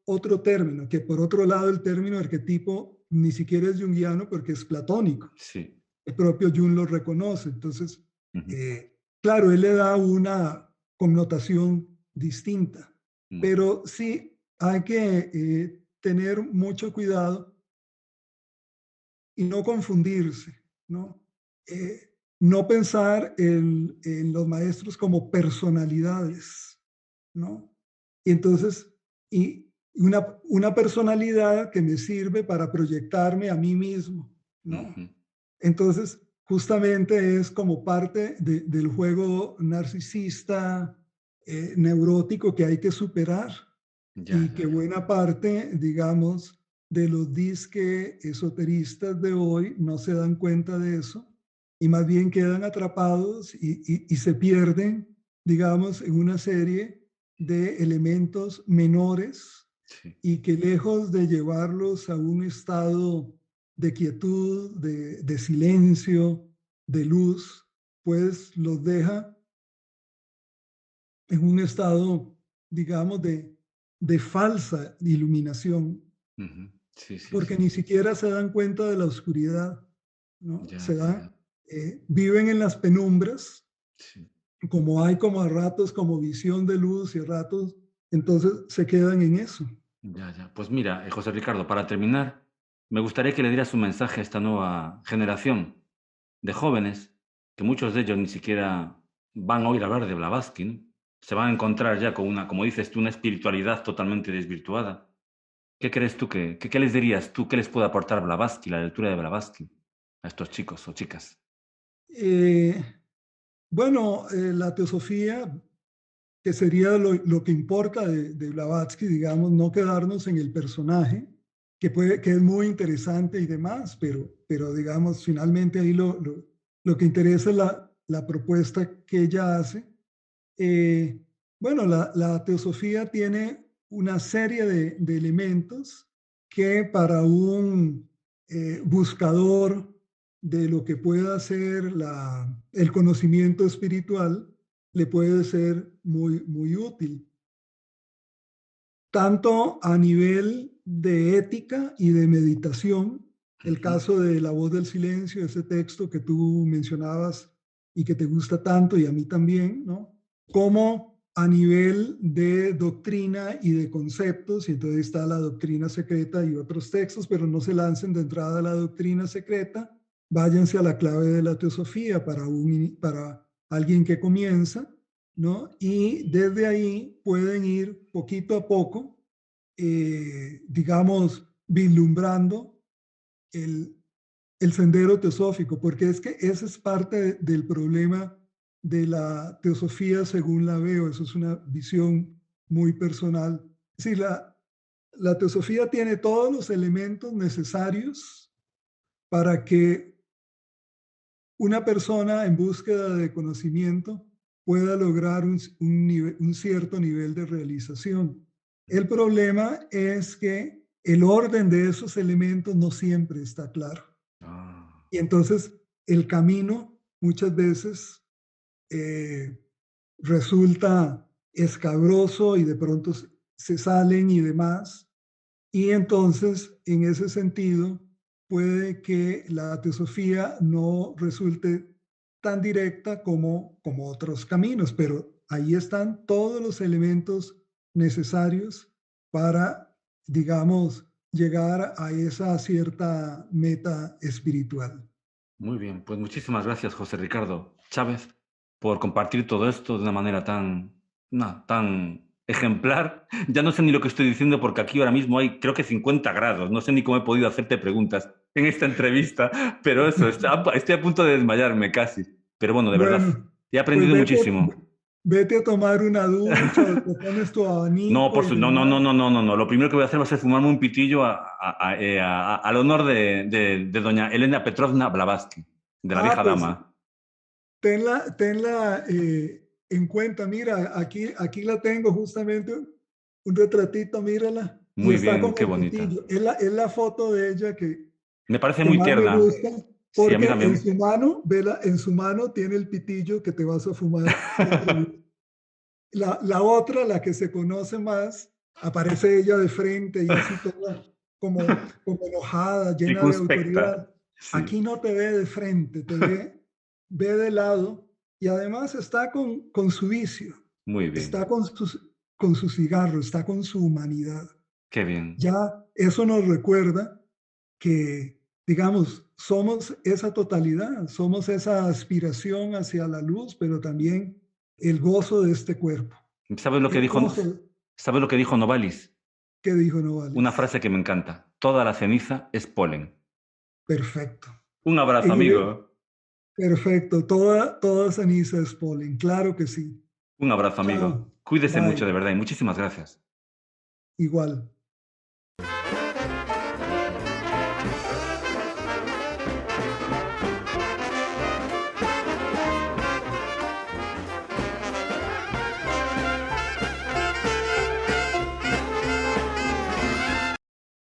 otro término, que por otro lado el término arquetipo ni siquiera es junguiano porque es platónico. Sí. El propio Jung lo reconoce. Entonces, Ujú. claro, él le da una connotación distinta, Mm. pero sí hay que tener mucho cuidado y no confundirse, ¿no? No pensar en los maestros como personalidades, ¿no? Y entonces, una personalidad que me sirve para proyectarme a mí mismo, ¿no? Ujú. Entonces, justamente es como parte del juego narcisista, neurótico que hay que superar Ya, y ya, que ya. buena parte, digamos, de los disque esoteristas de hoy no se dan cuenta de eso y más bien quedan atrapados y se pierden, digamos, en una serie de elementos menores Sí. y que lejos de llevarlos a un estado de quietud, de silencio, de luz, pues los deja en un estado, digamos, de falsa iluminación, Ujú. Sí, sí, porque sí, ni sí. siquiera se dan cuenta de la oscuridad, ¿no? Ya, ya, ya. Viven en las penumbras, Sí. como hay como a ratos como visión de luz y a ratos, entonces se quedan en eso. Ya, ya. Pues mira, José Ricardo, para terminar, me gustaría que le dieras un mensaje a esta nueva generación de jóvenes, que muchos de ellos ni siquiera van a oír hablar de Blavatsky, ¿no? Se van a encontrar ya con una, como dices tú, una espiritualidad totalmente desvirtuada. ¿Qué crees tú qué les dirías tú, qué les puede aportar Blavatsky, la lectura de Blavatsky, a estos chicos o chicas? Eh, bueno, la teosofía, que sería lo que importa de Blavatsky, digamos, no quedarnos en el personaje, que es muy interesante y demás, pero digamos, finalmente ahí lo que interesa es la propuesta que ella hace. Eh, bueno, la teosofía tiene una serie de elementos que para un buscador de lo que pueda ser el conocimiento espiritual, le puede ser muy, muy útil, tanto a nivel de ética y de meditación. El Ujú. caso de La voz del silencio, ese texto que tú mencionabas y que te gusta tanto y a mí también, ¿no? Como a nivel de doctrina y de conceptos, y entonces está la doctrina secreta y otros textos, pero no se lancen de entrada a la doctrina secreta, váyanse a la clave de la teosofía para alguien que comienza, ¿no? Y desde ahí pueden ir poquito a poco, digamos, vislumbrando el, el sendero teosófico, porque es que ese es parte del problema de la teosofía según la veo. Eso es una visión muy personal. Es decir, la teosofía tiene todos los elementos necesarios para que una persona en búsqueda de conocimiento pueda lograr un cierto nivel de realización. El problema es que el orden de esos elementos no siempre está claro. Ah, Y entonces el camino muchas veces eh, resulta escabroso y de pronto se salen y demás. Y entonces, en ese sentido, puede que la teosofía no resulte tan directa como otros caminos, pero ahí están todos los elementos necesarios para, digamos, llegar a esa cierta meta espiritual. muy bien, pues muchísimas gracias, José Ricardo Chávez, por compartir todo esto de una manera tan ejemplar. Ya no sé ni lo que estoy diciendo porque aquí ahora mismo hay, creo que 50 grados. No sé ni cómo he podido hacerte preguntas en esta entrevista, pero eso, estoy a punto de desmayarme casi. Pero bueno, de verdad, Bueno, he pues aprendido muchísimo. vete a tomar una ducha o te pones tu No, abanico y no, no, no, demás. no, no, no, no. Lo primero que voy a hacer va a ser fumarme un pitillo al honor de doña Elena Petrovna Blavatsky, de la Ah, vieja pues dama. tenla en cuenta. Mira, aquí la tengo justamente, un retratito, mírala. Y Muy está bien, con qué el bonita. pitillo. Es la foto de ella Me parece que muy más me tierna. gusta, Sí, a mí porque en también. su mano, vela, en su mano tiene el pitillo que te vas a fumar otro día. La otra, la que se conoce más, aparece ella de frente y así toda como enojada, llena de Circunspecta. autoridad. Sí, Aquí no te ve de frente, ve de lado y además está con su vicio, muy está bien. con su cigarro, está con su humanidad. Qué bien. Ya eso nos recuerda que, digamos, somos esa totalidad, somos esa aspiración hacia la luz, pero también el gozo de este cuerpo. ¿Sabes lo que El dijo, gozo sabes lo que dijo Novalis? que dijo Una Novalis. frase que me encanta. Toda la ceniza es polen. Perfecto. Un abrazo, Y amigo. perfecto. Toda ceniza es polen. Claro que sí. Un abrazo, amigo. Chao. Cuídese mucho, de Bye. verdad, y muchísimas gracias. Igual.